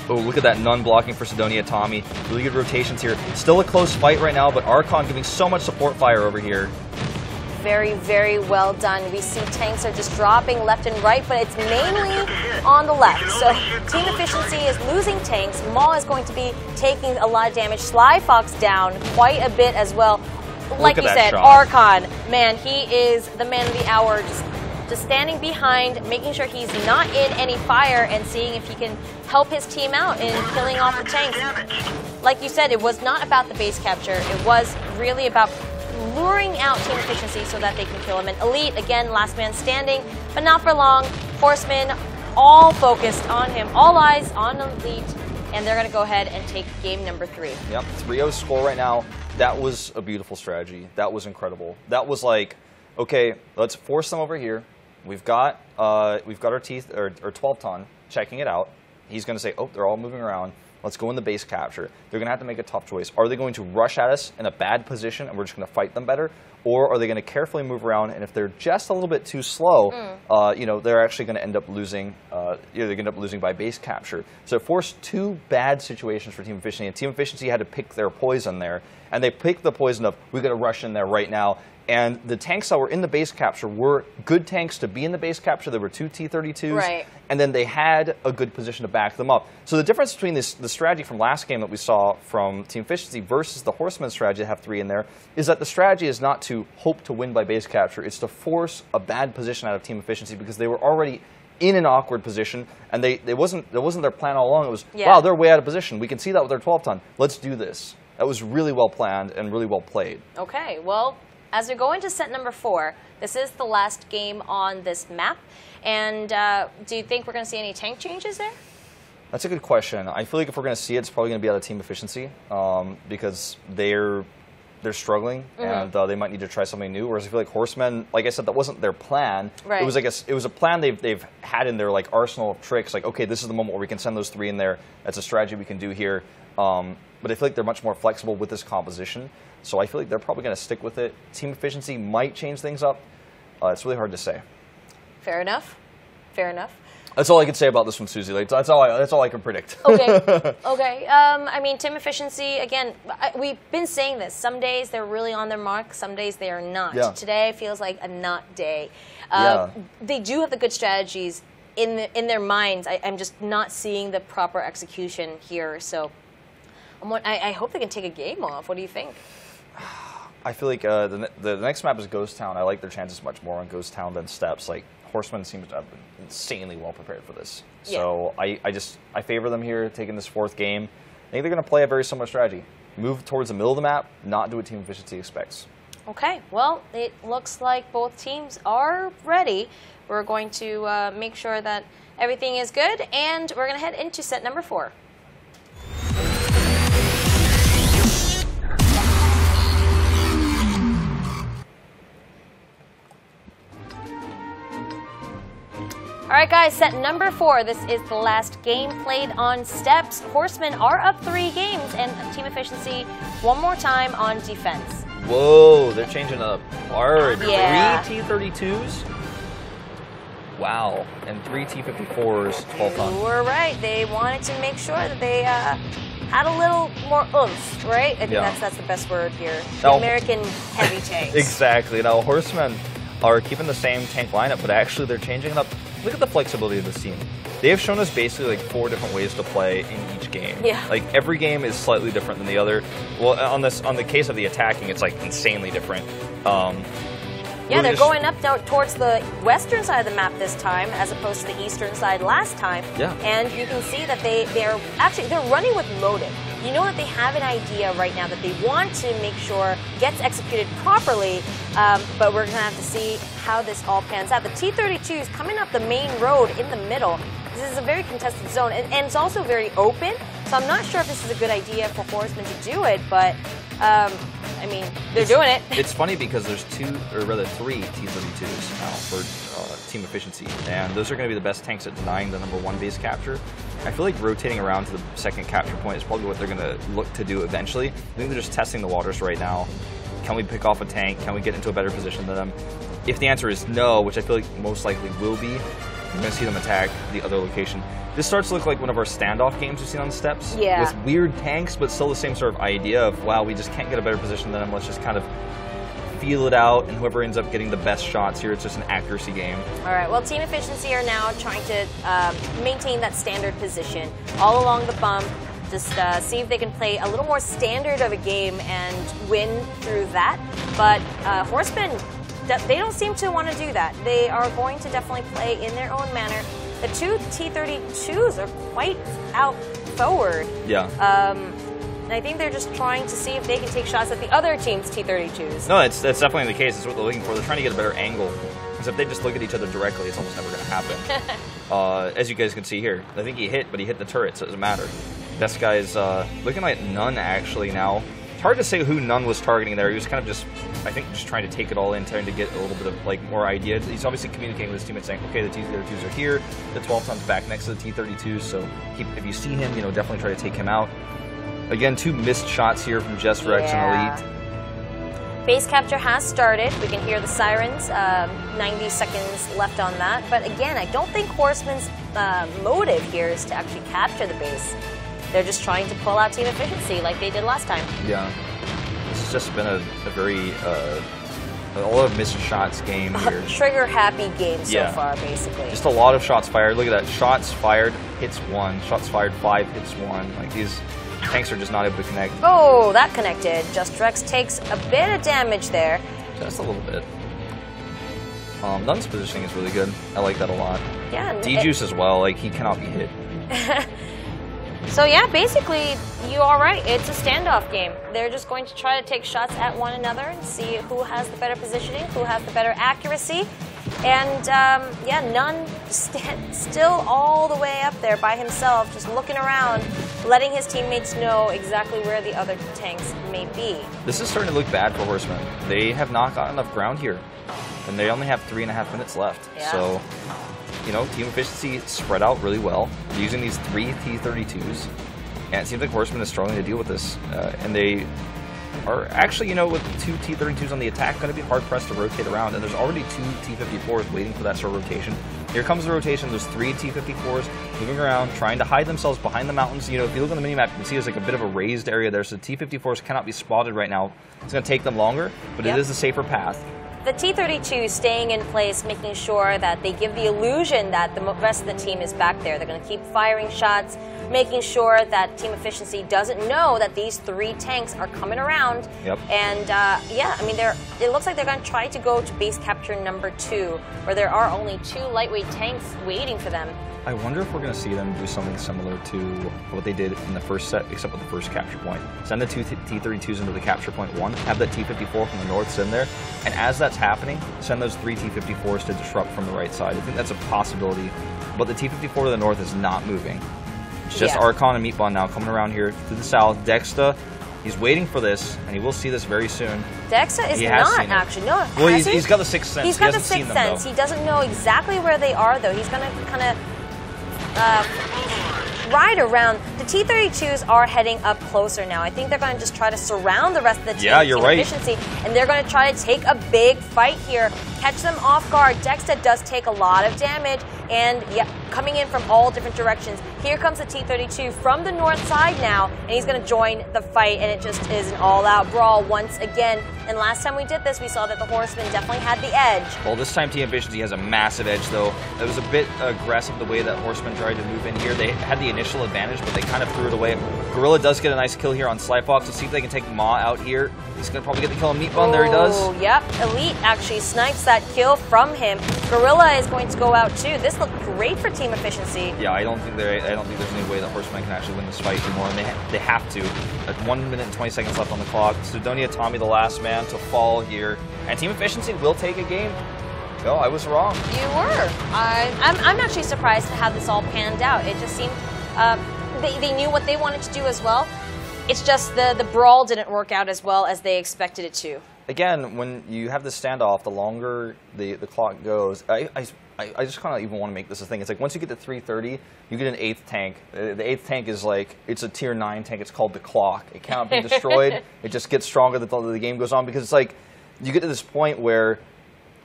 Oh, look at that Nun blocking for Sidonia Tommy. Really good rotations here. Still a close fight right now, but Archon giving so much support fire over here. very, very well done. We see tanks are just dropping left and right, but it's mainly on the left. So team efficiency is losing tanks. Maul is going to be taking a lot of damage. Sly Fox down quite a bit as well. Like you said, Archon, man, he is the man of the hour. Just standing behind, making sure he's not in any fire and seeing if he can help his team out in killing off the tanks. Like you said, it was not about the base capture. It was really about luring out team efficiency so that they can kill him. And Elite, again, last man standing, but not for long. Horsemen, all focused on him, all eyes on Elite, and they're going to go ahead and take game number 3. Yep, 3-0 score right now. That was a beautiful strategy. That was incredible. That was like, okay, let's force them over here. We've got our teeth or 12-ton checking it out. He's going to say, oh, they're all moving around. Let's go in the base capture. They're going to have to make a tough choice. Are they going to rush at us in a bad position and we're just going to fight them better? Or are they going to carefully move around, and if they're just a little bit too slow, you know, they're actually going to end up losing. They're going to end up losing by base capture. So it forced 2 bad situations for Team Efficiency, and Team Efficiency had to pick their poison there. And they picked the poison of, we got to rush in there right now. And the tanks that were in the base capture were good tanks to be in the base capture. There were 2 T-32s, right. And then they had a good position to back them up. So the difference between the strategy from last game that we saw from Team Efficiency versus the Horsemen strategy to have 3 in there is that the strategy is not to hope to win by base capture. It's to force a bad position out of Team Efficiency because they were already in an awkward position, and that wasn't their plan all along. It was, wow, they're way out of position. We can see that with their 12-ton. Let's do this. That was really well planned and really well played. Okay, well, as we go into set number 4, this is the last game on this map. And do you think we're going to see any tank changes there? That's a good question. I feel like if we're going to see it, it's probably going to be out of Team Efficiency because they're struggling and they might need to try something new. Whereas I feel like Horsemen, like I said, that wasn't their plan. Right. It was like it was a plan they've had in their like arsenal of tricks. Like, okay, this is the moment where we can send those 3 in there. That's a strategy we can do here. But I feel like they're much more flexible with this composition. So I feel like they're probably going to stick with it. Team Efficiency might change things up. It's really hard to say. Fair enough. Fair enough. That's all I can say about this one, Susie. Like, that's all I can predict. Okay. Okay. I mean, Team Efficiency, again, we've been saying this. Some days they're really on their mark. Some days they are not. Yeah. Today feels like a not day. They do have the good strategies in their minds. I'm just not seeing the proper execution here. So I hope they can take a game off. What do you think? I feel like the next map is Ghost Town. I like their chances much more on Ghost Town than Steps. Like, Horsemen seems to have been insanely well prepared for this. Yeah. So I favor them here, taking this 4th game. I think they're going to play a very similar strategy. Move towards the middle of the map, not do what Team Efficiency expects. Okay, well, it looks like both teams are ready. We're going to make sure that everything is good, and we're going to head into set number 4. All right, guys, set number 4. This is the last game played on Steps. Horsemen are up 3 games, and Team Efficiency one more time on defense. Whoa, they're changing up hard. Yeah. 3 T-32s? Wow. And 3 T-54s, 12-ton. You were right. They wanted to make sure that they had a little more oomph, right? I think that's the best word here. The American heavy tanks. Exactly. Now, Horsemen are keeping the same tank lineup, but actually they're changing it up. Look at the flexibility of this team. They have shown us basically like 4 different ways to play in each game. Yeah. Like every game is slightly different than the other. Well, on the case of the attacking, it's like insanely different. Yeah, they're going up now towards the western side of the map this time, as opposed to the eastern side last time. Yeah. And you can see that they're running with motive. You know that they have an idea right now that they want to make sure gets executed properly, but we're going to have to see how this all pans out. The T-32 is coming up the main road in the middle. This is a very contested zone, and it's also very open, so I'm not sure if this is a good idea for Horsemen to do it, but I mean, they're doing it. It's funny because there's 3 T-32s now for Team Efficiency, and those are going to be the best tanks at denying the #1 base capture. I feel like rotating around to the second capture point is probably what they're going to look to do eventually. I think they're just testing the waters right now. Can we pick off a tank? Can we get into a better position than them? If the answer is no, which I feel like most likely will be, we're going to see them attack the other location. This starts to look like one of our standoff games we've seen on Steps. Yeah. With weird tanks, but still the same sort of idea of, wow, we just can't get a better position than them. Let's just kind of feel it out, and whoever ends up getting the best shots here, it's just an accuracy game. All right, well, Team Efficiency are now trying to maintain that standard position all along the bump. Just see if they can play a little more standard of a game and win through that. But Horsemen, they don't seem to want to do that. They are going to definitely play in their own manner. The two T-32s are quite out forward. Yeah. And I think they're just trying to see if they can take shots at the other team's T-32s. No, that's definitely the case. That's what they're looking for. They're trying to get a better angle. Because if they just look at each other directly, it's almost never going to happen. As you guys can see here, I think he hit, but he hit the turret, so it doesn't matter. This guy's looking like Nunn, actually, now. It's hard to say who Nunn was targeting there. He was kind of just, I think, just trying to take it all in, trying to get a little bit of, like, more idea. He's obviously communicating with his teammates saying, okay, the T-32s are here, the 12 tons back next to the T-32s, so if you see him, definitely try to take him out. Again, 2 missed shots here from Just Rex and Elite. Base capture has started. We can hear the sirens. 90 seconds left on that. But again, I don't think Horsemen's motive here is to actually capture the base. They're just trying to pull out Team Efficiency like they did last time. Yeah. This has just been a very, a lot of missed shots game here. Trigger-happy game so far, basically. Just a lot of shots fired. Look at that. Shots fired, hits 1. Shots fired, 5, hits 1. Like, these tanks are just not able to connect. Oh, that connected. Just Rex takes a bit of damage there. Just a little bit. Nunn's positioning is really good. I like that a lot. Yeah. D-Juice as well. Like, he cannot be hit. So yeah, basically, you are right. It's a standoff game. They're just going to try to take shots at one another and see who has the better positioning, who has the better accuracy. And yeah, Nunn still all the way up there by himself, just looking around, letting his teammates know exactly where the other tanks may be. This is starting to look bad for Horsemen. They have not got enough ground here, and they only have 3.5 minutes left. Yeah. So, Team Efficiency spread out really well, using these 3 T-32s, and it seems like Horsemen is struggling to deal with this, and they are actually, with 2 T-32s on the attack, going to be hard-pressed to rotate around, and there's already 2 T-54s waiting for that sort of rotation. Here comes the rotation. There's 3 T-54s moving around, trying to hide themselves behind the mountains. If you look on the minimap, you can see there's like a bit of a raised area there, so T-54s cannot be spotted right now. It's going to take them longer, but it is a safer path. The T-32 staying in place, making sure that they give the illusion that the rest of the team is back there. They're going to keep firing shots, making sure that Team Efficiency doesn't know that these 3 tanks are coming around. Yep. And yeah, I mean, it looks like they're going to try to go to base capture number 2, where there are only 2 lightweight tanks waiting for them. I wonder if we're going to see them do something similar to what they did in the first set, except with the first capture point. Send the 2 T-32s into the capture point 1, have that T-54 from the north send there, and as that's happening, send those 3 T-54s to disrupt from the right side. I think that's a possibility, but the T-54 to the north is not moving. It's just Archon and Meatball now coming around here to the south. Dexta, he's waiting for this, and he will see this very soon. Dexta is not actually. No, well, he's got the 6th sense. He's got the 6th sense. He doesn't know exactly where they are, though. He's going to kind of ride around. The T-32s are heading up closer now. I think they're going to just try to surround the rest of the team. Yeah, you're right. Efficiency, and they're going to try to take a big fight here, catch them off guard. Dexta does take a lot of damage, and yeah, coming in from all different directions. Here comes the T-32 from the north side now, and he's going to join the fight, and it just is an all-out brawl once again. And last time we did this, we saw that the Horsemen definitely had the edge. Well, this time Team Efficiency has a massive edge, though. It was a bit aggressive the way that Horsemen tried to move in here. They had the initial advantage, but they kind of threw it away. Gorilla does get a nice kill here on Slyfox. Let's see if they can take Ma out here. He's going to probably get the kill on Meatball. There he does. Oh, yep. Elite actually snipes that kill from him. Gorilla is going to go out, too. This looked great for Team Efficiency. Yeah, I don't think there's any way that Horsemen can actually win this fight anymore, and they have to. At 1 minute and 20 seconds left on the clock. Sidonia Tommy, the last man to fall here, and Team Efficiency will take a game. No, I was wrong. You were. I'm actually surprised to have this all panned out. It just seemed they knew what they wanted to do as well. It's just the brawl didn't work out as well as they expected it to. Again, when you have this standoff, the longer the clock goes, I just kind of even want to make this a thing. It's like once you get to 3:30, you get an 8th tank. The 8th tank is like, it's a tier 9 tank. It's called the Clock. It cannot be destroyed. It just gets stronger the game goes on, because it's like you get to this point where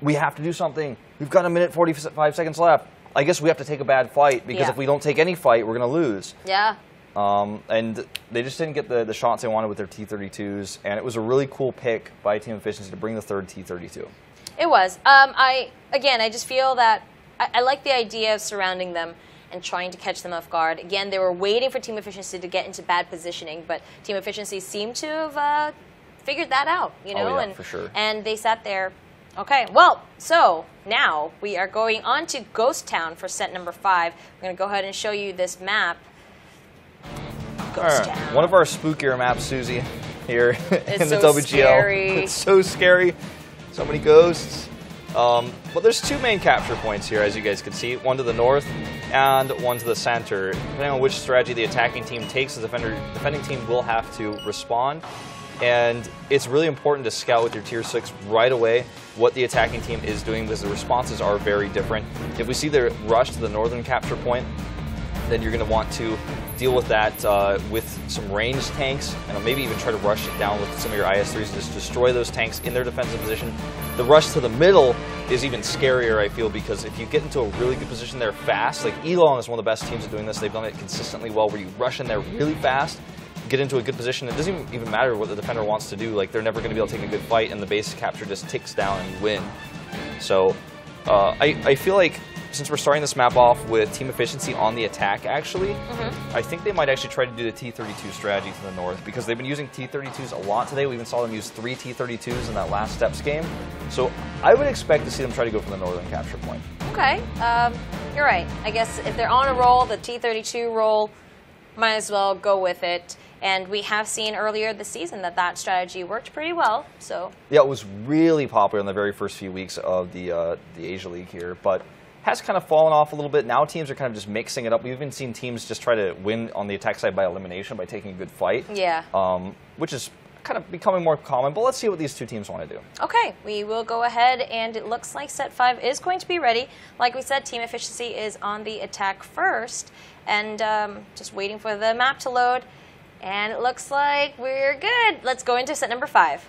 we have to do something. We've got 1 minute 45 seconds left. I guess we have to take a bad fight, because if we don't take any fight, we're going to lose. Yeah. And they just didn't get the shots they wanted with their T-32s, and it was a really cool pick by Team Efficiency to bring the third T-32. It was. I just feel that I like the idea of surrounding them and trying to catch them off guard. Again, they were waiting for Team Efficiency to get into bad positioning, but Team Efficiency seemed to have figured that out, you know? Oh, yeah, for sure. And they sat there. Okay, well, so now we are going on to Ghost Town for set number 5. We're going to go ahead and show you this map. Ghost Town. One of our spookier maps, Susie, here in the so WGL. Scary. It's so scary. So many ghosts. But there's 2 main capture points here, as you guys can see. One to the north and one to the center. Depending on which strategy the attacking team takes, the defending team will have to respond. And it's really important to scout with your Tier 6 right away what the attacking team is doing, because the responses are very different. If we see the rush to the northern capture point, then you're going to want to deal with that with some ranged tanks, and maybe even try to rush it down with some of your IS-3s and just destroy those tanks in their defensive position. The rush to the middle is even scarier, I feel, because if you get into a really good position there fast, like Elon is one of the best teams at doing this. They've done it consistently well, where you rush in there really fast, get into a good position. It doesn't even matter what the defender wants to do. Like, they're never going to be able to take a good fight, and the base capture just ticks down and you win. So I feel like since we're starting this map off with Team Efficiency on the attack, actually, I think they might actually try to do the T-32 strategy to the north, because they've been using T-32s a lot today. We even saw them use 3 T-32s in that last Steps game. So I would expect to see them try to go for the northern capture point. Okay, you're right. I guess if they're on a roll, the T-32 roll, might as well go with it. And we have seen earlier this season that strategy worked pretty well. So yeah, it was really popular in the very first few weeks of the Asia League here, but has kind of fallen off a little bit. Now teams are kind of just mixing it up. We've even seen teams just try to win on the attack side by elimination, by taking a good fight. Yeah. Which is kind of becoming more common, but let's see what these 2 teams want to do. Okay, we will go ahead, and it looks like set 5 is going to be ready. Like we said, Team Efficiency is on the attack first, and just waiting for the map to load. And it looks like we're good. Let's go into set number 5.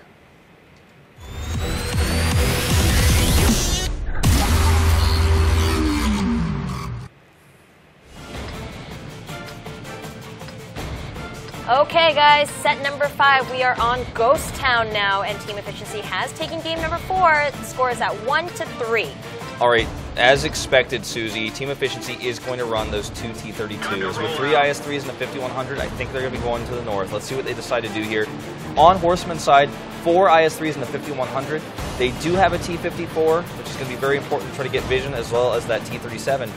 Okay, guys, set number 5. We are on Ghost Town now, and Team Efficiency has taken game number 4. The score is at 1-3. All right, as expected, Susie, Team Efficiency is going to run those 2 T-32s. With 3 IS-3s and a 5100, I think they're going to be going to the north. Let's see what they decide to do here. On Horsemen side, 4 IS-3s and a 5100. They do have a T-54, which is going to be very important to try to get vision, as well as that T-37.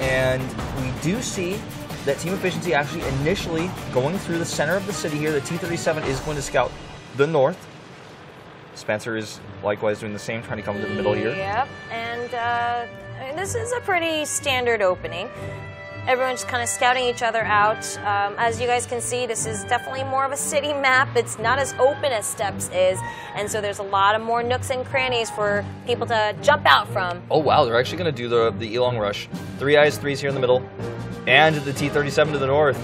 And we do see that Team Efficiency actually initially going through the center of the city here. The T-37 is going to scout the north. Spencer is likewise doing the same, trying to come to the middle here. Yep, and I mean, this is a pretty standard opening. Everyone's kind of scouting each other out. As you guys can see, this is definitely more of a city map. It's not as open as Steps is, and so there's a lot of more nooks and crannies for people to jump out from. Oh wow, they're actually going to do the Elong Rush. 3 IS-3s here in the middle, and the T-37 to the north.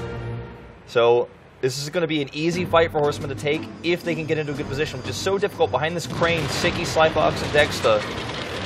So this is going to be an easy fight for Horsemen to take if they can get into a good position, which is so difficult behind this crane. Siki, Slyfox, and Dexta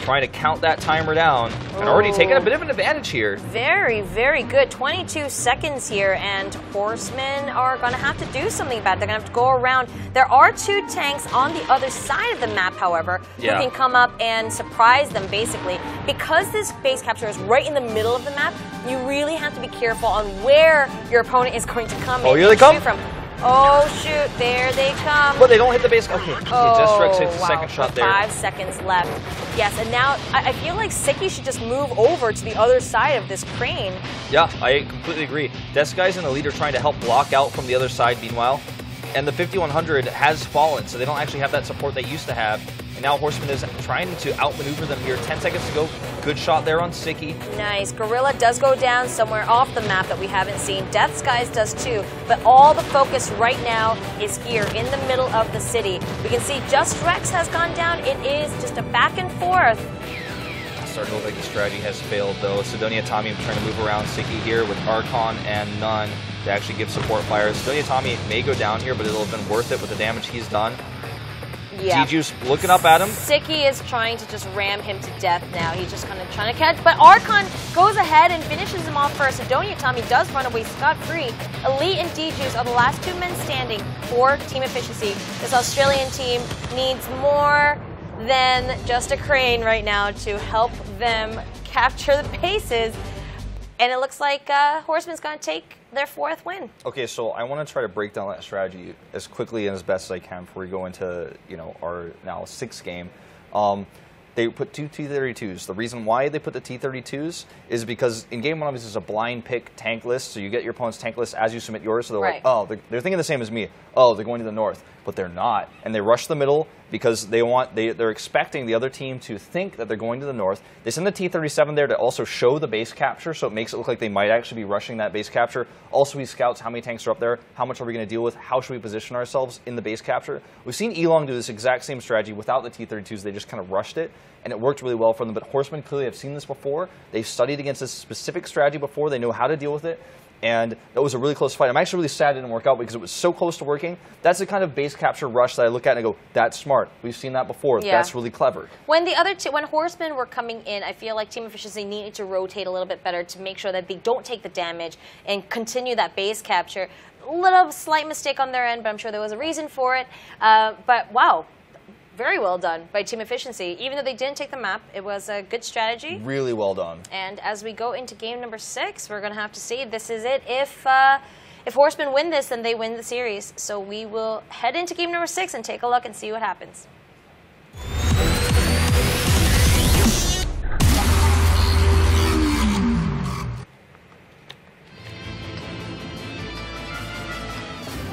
trying to count that timer down, and already taking a bit of an advantage here. Very, very good. 22 seconds here, and Horsemen are going to have to do something about it. They're going to have to go around. There are 2 tanks on the other side of the map, however, who can come up and surprise them, basically. Because this base capture is right in the middle of the map, you really have to be careful on where your opponent is going to come in. Oh, here they come. From. Oh, shoot, there they come. But they don't hit the base. Okay, oh, just struck 6 wow. second shot there. 5 seconds left. Yes, and now I feel like Siki should just move over to the other side of this crane. Yeah, I completely agree. Deskai's and the leader trying to help block out from the other side meanwhile. And the 5100 has fallen, so they don't actually have that support they used to have. And now Horseman is trying to outmaneuver them here. 10 seconds to go. Good shot there on Siki. Nice. Gorilla does go down somewhere off the map that we haven't seen. Death Skies does too. But all the focus right now is here in the middle of the city. We can see Just Rex has gone down. It is just a back and forth. Starting to look like the strategy has failed, though. Sidonia Tommy trying to move around Siki here with Archon and None to actually give support fires. Sidonia Tommy may go down here, but it'll have been worth it with the damage he's done. Yeah. Jiju's looking up at him. Siki is trying to just ram him to death now. He's just kind of trying to catch. But Archon goes ahead and finishes him off first. Adonia Tommy does run away scot-free. Elite and Jiju's are the last 2 men standing for team efficiency. This Australian team needs more than just a crane right now to help them capture the bases. And it looks like Horseman's going to take their 4th win. Okay, so I want to try to break down that strategy as quickly and as best as I can before we go into our now 6th game. They put 2 T-32s. The reason why they put the T-32s is because in game 1, obviously, it's a blind pick tank list, so you get your opponent's tank list as you submit yours. So they're like, oh, they're thinking the same as me. Oh, they're going to the north, but they're not, and they rush the middle because they're expecting the other team to think that they're going to the north. They send the T-37 there to also show the base capture, so it makes it look like they might actually be rushing that base capture. Also, he scouts how many tanks are up there, how much are we going to deal with, how should we position ourselves in the base capture. We've seen Elong do this exact same strategy without the T-32s. They just kind of rushed it, and it worked really well for them. But Horsemen clearly have seen this before. They've studied against this specific strategy before. They know how to deal with it. And that was a really close fight. I'm actually really sad it didn't work out because it was so close to working. That's the kind of base capture rush that I look at and I go, that's smart. We've seen that before. Yeah. That's really clever. When when Horsemen were coming in, I feel like Team Efficiency needed to rotate a little bit better to make sure that they don't take the damage and continue that base capture. A little slight mistake on their end, but I'm sure there was a reason for it. But wow. Very well done by Team Efficiency. Even though they didn't take the map, it was a good strategy. Really well done. And as we go into game number 6, we're going to have to see. This is it. If Horsemen win this, then they win the series. So we will head into game number 6 and take a look and see what happens.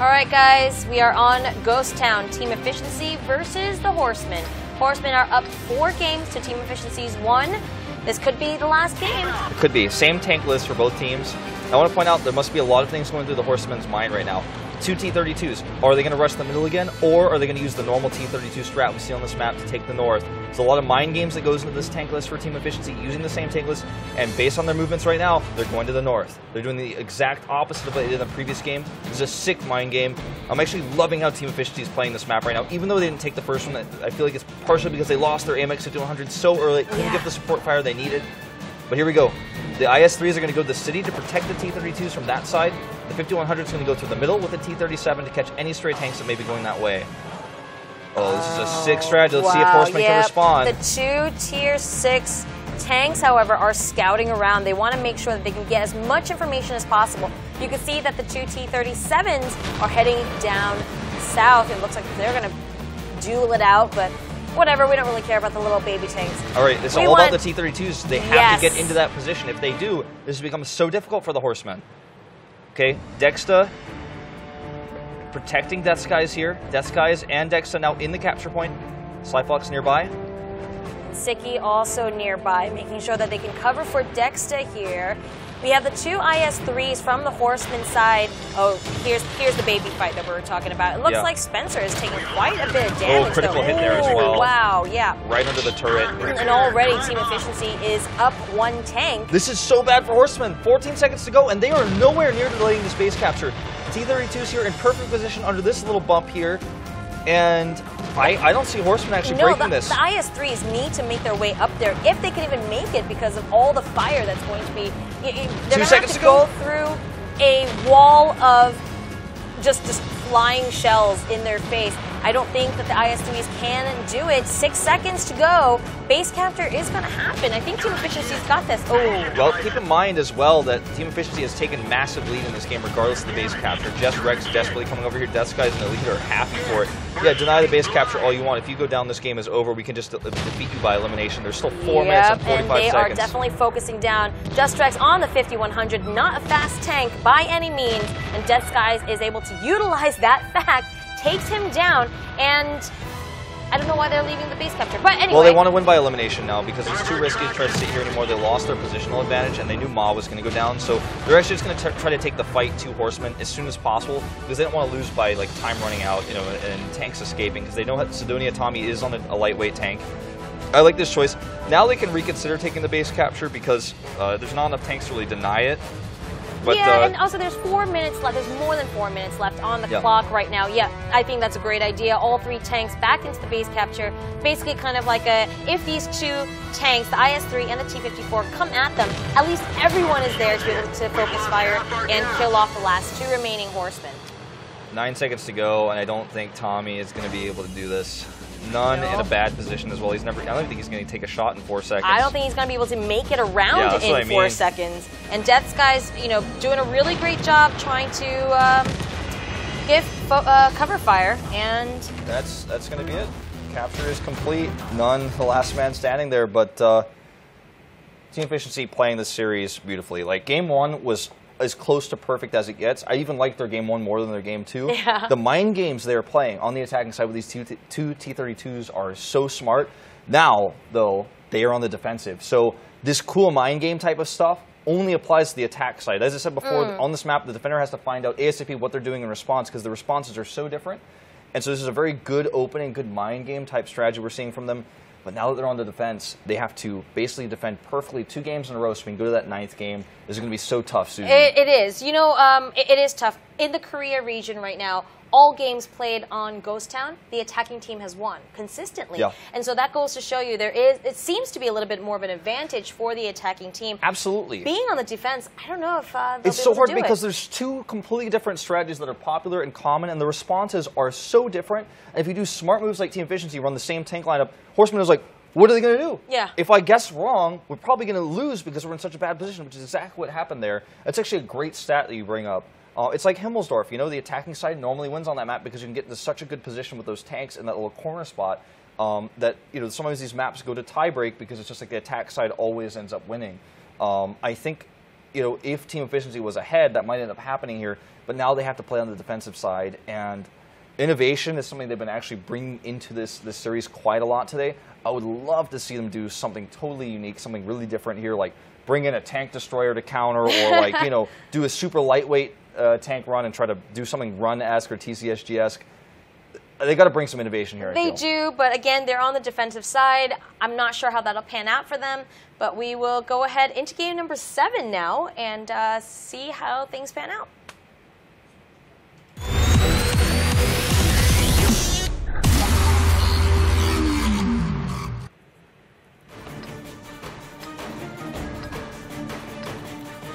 All right, guys, we are on Ghost Town. Team Efficiency versus the Horsemen. Horsemen are up 4 games to Team Efficiency's 1. This could be the last game. It could be. Same tank list for both teams. I want to point out there must be a lot of things going through the Horsemen's mind right now. 2 T-32s. Are they going to rush the middle again, or are they going to use the normal T-32 strat we see on this map to take the north? There's a lot of mind games that goes into this tank list for Team Efficiency using the same tank list, and based on their movements right now, they're going to the north. They're doing the exact opposite of what they did in the previous game. This is a sick mind game. I'm actually loving how Team Efficiency is playing this map right now. Even though they didn't take the first one, I feel like it's partially because they lost their AMX 5100 so early, couldn't get the support fire they needed. But here we go. The IS-3s are going to go to the city to protect the T-32s from that side. The 5100 is going to go through the middle with the T-37 to catch any stray tanks that may be going that way. Oh, this is a sick strategy. Let's see if Horsemen can respond. The 2 Tier 6 tanks, however, are scouting around. They want to make sure that they can get as much information as possible. You can see that the 2 T-37s are heading down south. It looks like they're going to duel it out, but whatever, we don't really care about the little baby tanks. All right, it's all about the T-32s. They have to get into that position. If they do, this becomes so difficult for the Horsemen. Okay, Dexta protecting Death Skies here. Death Skies and Dexta now in the capture point. Slyfox nearby. Siki also nearby, making sure that they can cover for Dexta here. We have the 2 IS-3s from the Horseman side. Oh, here's the baby fight that we were talking about. It looks like Spencer is taking quite a bit of damage. Oh, critical hit there as well. Wow, yeah. Right under the turret. And already Team Efficiency is up 1 tank. This is so bad for Horsemen. 14 seconds to go, and they are nowhere near delaying this base capture. T-32s here in perfect position under this little bump here. And I don't see Horsemen actually breaking this. The IS-3s need to make their way up there if they can even make it because of all the fire that's going to be. They're going to have to go through a wall of just flying shells in their face. I don't think that the IS-3s can do it. 6 seconds to go. Base capture is going to happen. I think Team Efficiency's got this. Oh. Well, keep in mind as well that Team Efficiency has taken massive lead in this game regardless of the base capture. Jess Rex desperately coming over here. Death Skies and Elite are happy for it. Yeah, deny the base capture all you want. If you go down, this game is over. We can just defeat you by elimination. There's still 4 minutes and 45 seconds. And they are definitely focusing down. Just Rex on the 5100, not a fast tank by any means. And Death Skies is able to utilize that fact, takes him down, and I don't know why they're leaving the base capture. But anyway. Well, they want to win by elimination now because it's too risky to try to sit here anymore. They lost their positional advantage, and they knew Ma was going to go down. So they're actually just going to try to take the fight to Horsemen as soon as possible because they don't want to lose by like time running out, and tanks escaping because they know Sidonia Tommy is on a lightweight tank. I like this choice. Now they can reconsider taking the base capture because there's not enough tanks to really deny it. But, yeah, and also there's 4 minutes left. There's more than 4 minutes left on the clock right now. Yeah, I think that's a great idea. All 3 tanks back into the base capture. Basically kind of like if these 2 tanks, the IS-3 and the T-54, come at them, at least everyone is there to be able to focus fire and kill off the last 2 remaining Horsemen. 9 seconds to go, and I don't think Tommy is going to be able to do this. None in a bad position as well. I don't think he's going to take a shot in 4 seconds. I don't think he's going to be able to make it around in 4 seconds. And Death's guys, doing a really great job trying to give cover fire, and that's going to be it. Capture is complete. None, the last man standing there, but Team Efficiency playing this series beautifully. Like, Game 1 was as close to perfect as it gets. I even like their Game 1 more than their Game 2. Yeah. The mind games they're playing on the attacking side with these two T-32s are so smart. Now, though, they are on the defensive. So this cool mind game type of stuff only applies to the attack side. As I said before, on this map, the defender has to find out ASAP what they're doing in response, because the responses are so different. And so this is a very good opening, good mind game type strategy we're seeing from them. But now that they're on the defense, they have to basically defend perfectly 2 games in a row, so we can go to that 9th game. This is going to be so tough, Susan. It is. It is tough. In the Korea region right now, all games played on Ghost Town, the attacking team has won consistently. Yeah. And so that goes to show you it seems to be a little bit more of an advantage for the attacking team. Absolutely. Being on the defense, I don't know if they'll it's be so able hard to do because it. there's 2 completely different strategies that are popular and common, and the responses are so different. And if you do smart moves like Team Efficiency, run the same tank lineup, Horseman is like, what are they going to do? Yeah. If I guess wrong, we're probably going to lose because we're in such a bad position, which is exactly what happened there. It's actually a great stat that you bring up. It's like Himmelsdorf. The attacking side normally wins on that map because you can get into such a good position with those tanks in that little corner spot that sometimes these maps go to tiebreak because it's just like the attack side always ends up winning. I think if Team Efficiency was ahead, that might end up happening here. But now they have to play on the defensive side, and innovation is something they've been actually bringing into this series quite a lot today. I would love to see them do something totally unique, something really different here, like bring in a tank destroyer to counter, or like do a super lightweight tank run and try to do something run-esque or TCSG-esque. They got to bring some innovation here. They do, but again, they're on the defensive side. I'm not sure how that'll pan out for them, but we will go ahead into game number 7 now and see how things pan out.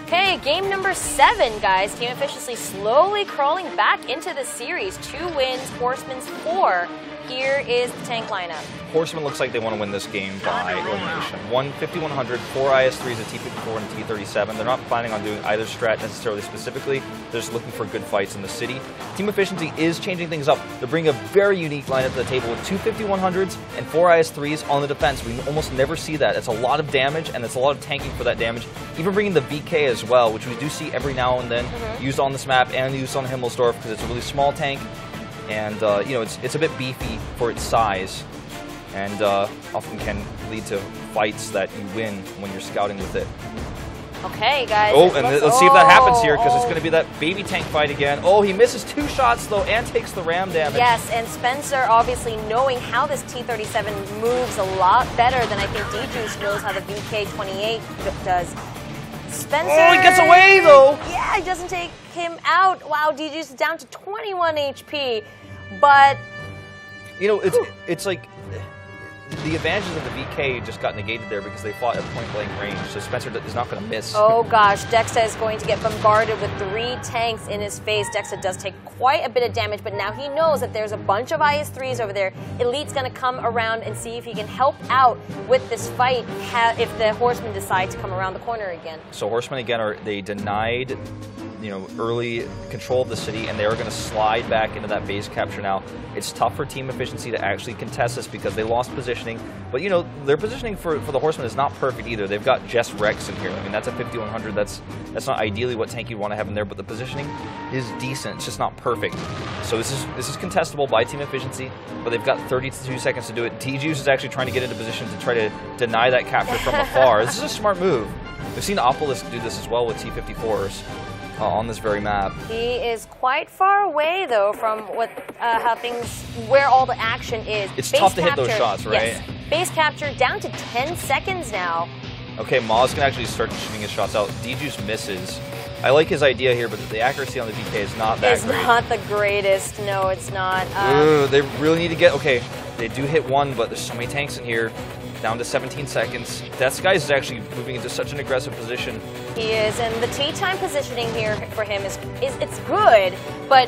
Okay, game number 7, guys. Team Efficiency slowly crawling back into the series. 2 wins, Horsemen's 4. Here is the tank lineup. Horsemen looks like they want to win this game by elimination. 5100, 4 IS-3s, a T-54, and a T-37. They're not planning on doing either strat necessarily specifically. They're just looking for good fights in the city. Team Efficiency is changing things up. They're bringing a very unique lineup to the table with 2 5100s and 4 IS-3s on the defense. We almost never see that. It's a lot of damage, and it's a lot of tanking for that damage. Even bringing the VK as well, which we do see every now and then, used on this map and used on Himmelsdorf because it's a really small tank. And, it's a bit beefy for its size, and often can lead to fights that you win when you're scouting with it. Okay, guys. Oh, and let's see if that happens here, because it's going to be that baby tank fight again. Oh, he misses 2 shots, though, and takes the ram damage. Yes, and Spencer, obviously knowing how this T-37 moves a lot better than I think DJuice knows how the VK-28 does. Spencer... Oh, he gets away, though! Yeah, he doesn't take him out. Wow, DJuice is down to 21 HP. But... it's like... The advantages of the VK just got negated there because they fought at point-blank range, so Spencer is not going to miss. Oh gosh, Dexa is going to get bombarded with 3 tanks in his face. Dexa does take quite a bit of damage, but now he knows that there's a bunch of IS-3s over there. Elite's going to come around and see if he can help out with this fight if the Horsemen decide to come around the corner again. So Horsemen, again, they denied early control of the city, and they are going to slide back into that base capture now. It's tough for Team Efficiency to actually contest this because they lost positioning, but their positioning for the Horsemen is not perfect either. They've got Jess Rex in here. I mean, that's a 5100. That's not ideally what tank you'd want to have in there, but the positioning is decent. It's just not perfect. So this is contestable by Team Efficiency, but they've got 32 seconds to do it. DJuice is actually trying to get into position to try to deny that capture from afar. This is a smart move. We've seen Opolis do this as well with T-54s. On this very map. He is quite far away, though, from where all the action is. It's base tough to capture, hit those shots, right? Yes. Base capture down to 10 seconds now. Okay, Maz can actually start shooting his shots out. DJuice misses. I like his idea here, but the accuracy on the DK is not that great. It's not the greatest. No, it's not. They really need to get... Okay, they do hit one, but there's so many tanks in here. Down to 17 seconds. Death Skies is actually moving into such an aggressive position. He is, and the T-time positioning here for him is it's good, but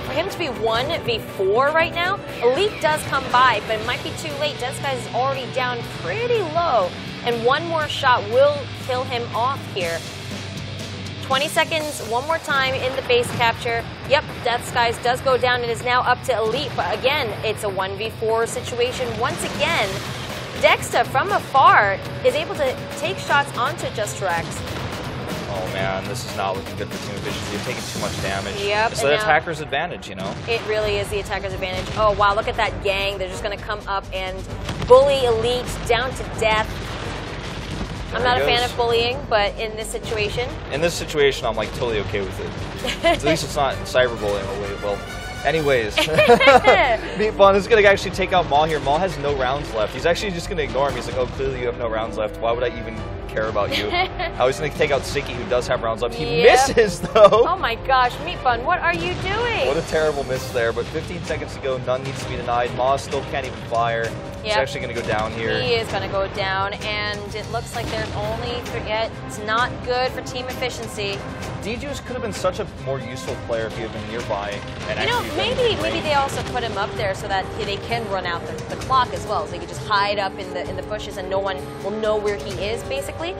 for him to be 1v4 right now, Elite does come by, but it might be too late. Death Skies is already down pretty low, and one more shot will kill him off here. 20 seconds, one more time in the base capture. Yep, Death Skies does go down. It is now up to Elite, but again, it's a 1v4 situation once again. Dexta, from afar, is able to take shots onto Just Rex. Oh man, this is not looking good for team efficiency. They're taking too much damage. Yep. It's the attacker's advantage, you know? It really is the attacker's advantage. Oh wow, look at that gang. They're just going to come up and bully Elite down to death. I'm not a fan of bullying, but in this situation... In this situation, I'm like totally okay with it. At least it's not cyberbullying. Oh wait, well... Anyways, Meatbun is going to actually take out Maul here. Maul has no rounds left. He's actually just going to ignore him. He's like, oh, clearly you have no rounds left. Why would I even care about you? I was going to take out Siki, who does have rounds left. He misses, though. Oh my gosh, Meatbun, what are you doing? What a terrible miss there. But 15 seconds to go. None needs to be denied. Maul still can't even fire. He's actually going to go down here. He is going to go down, and it looks like there's only three. It's not good for team efficiency. D-Juice could have been such a more useful player if he had been nearby. And you know, maybe they also put him up there so that they can run out the clock as well, so they can just hide up in the bushes and no one will know where he is, basically.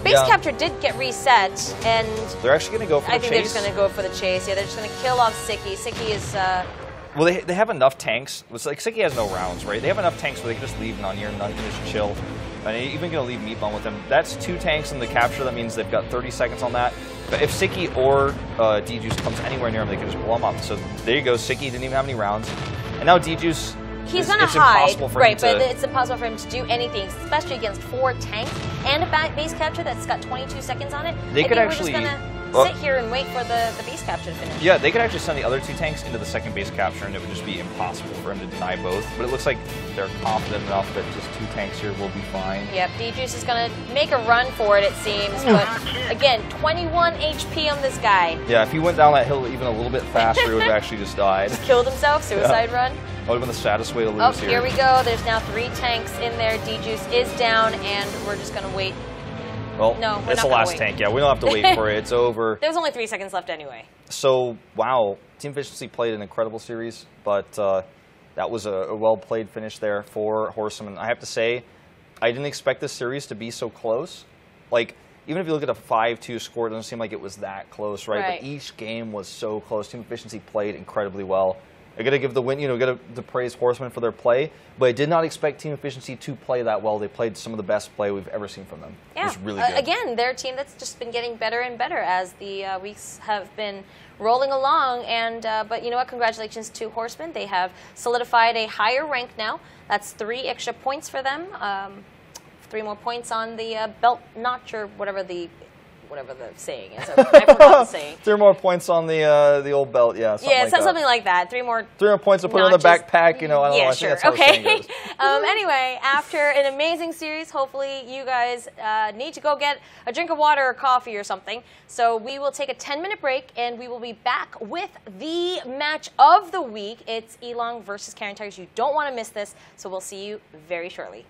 Base capture did get reset, and they're actually going to go for the chase. I think they're just going to go for the chase. Yeah, they're just going to kill off Siki. Siki is... Well, they have enough tanks. It's like Siki has no rounds, right? They have enough tanks where they can just leave Nun here. Nun can just chill. And even going to leave Meatbun with him. That's 2 tanks in the capture. That means they've got 30 seconds on that. But if Siki or D-Juice comes anywhere near him, they can just blow him up. So there you go. Siki didn't even have any rounds. And now D-Juice... He's going to hide, right, but it's impossible for him to do anything, especially against 4 tanks and a base capture that's got 22 seconds on it. They could actually... We're just going to sit here and wait for the base capture to finish. Yeah, they could actually send the other 2 tanks into the second base capture, and it would just be impossible for him to deny both. But it looks like they're confident enough that just 2 tanks here will be fine. Yep, D-Juice is going to make a run for it, it seems. But again, 21 HP on this guy. Yeah, if he went down that hill even a little bit faster, he would have actually just died. Just killed himself, suicide run. That would have been the saddest way to lose here. Here we go. There's now 3 tanks in there. D-Juice is down, and we're just going to wait. Well, no, it's the last tank. Yeah, we don't have to wait for it. It's over. There's only 3 seconds left anyway. So, wow. Team Efficiency played an incredible series, but that was a well-played finish there for Horsemen. I have to say, I didn't expect this series to be so close. Like, even if you look at a 5-2 score, it doesn't seem like it was that close, right? But each game was so close. Team Efficiency played incredibly well. I got to give the win, got to praise Horsemen for their play, but I did not expect Team Efficiency to play that well. They played some of the best play we've ever seen from them. Yeah. It was really good. Again, they're a team that's just been getting better and better as the weeks have been rolling along. And but you know what? Congratulations to Horsemen. They have solidified a higher rank now. That's 3 extra points for them. 3 more points on the belt notch or whatever the saying is. I forgot the saying. 3 more points on the old belt, yeah. Something like that. 3 more points to put on the backpack, I don't know. I think that's how the saying goes. Anyway, after an amazing series, hopefully you guys need to go get a drink of water or coffee or something. So we will take a 10-minute break, and we will be back with the match of the week. It's Elong versus Karen Tigers. You don't want to miss this, so we'll see you very shortly.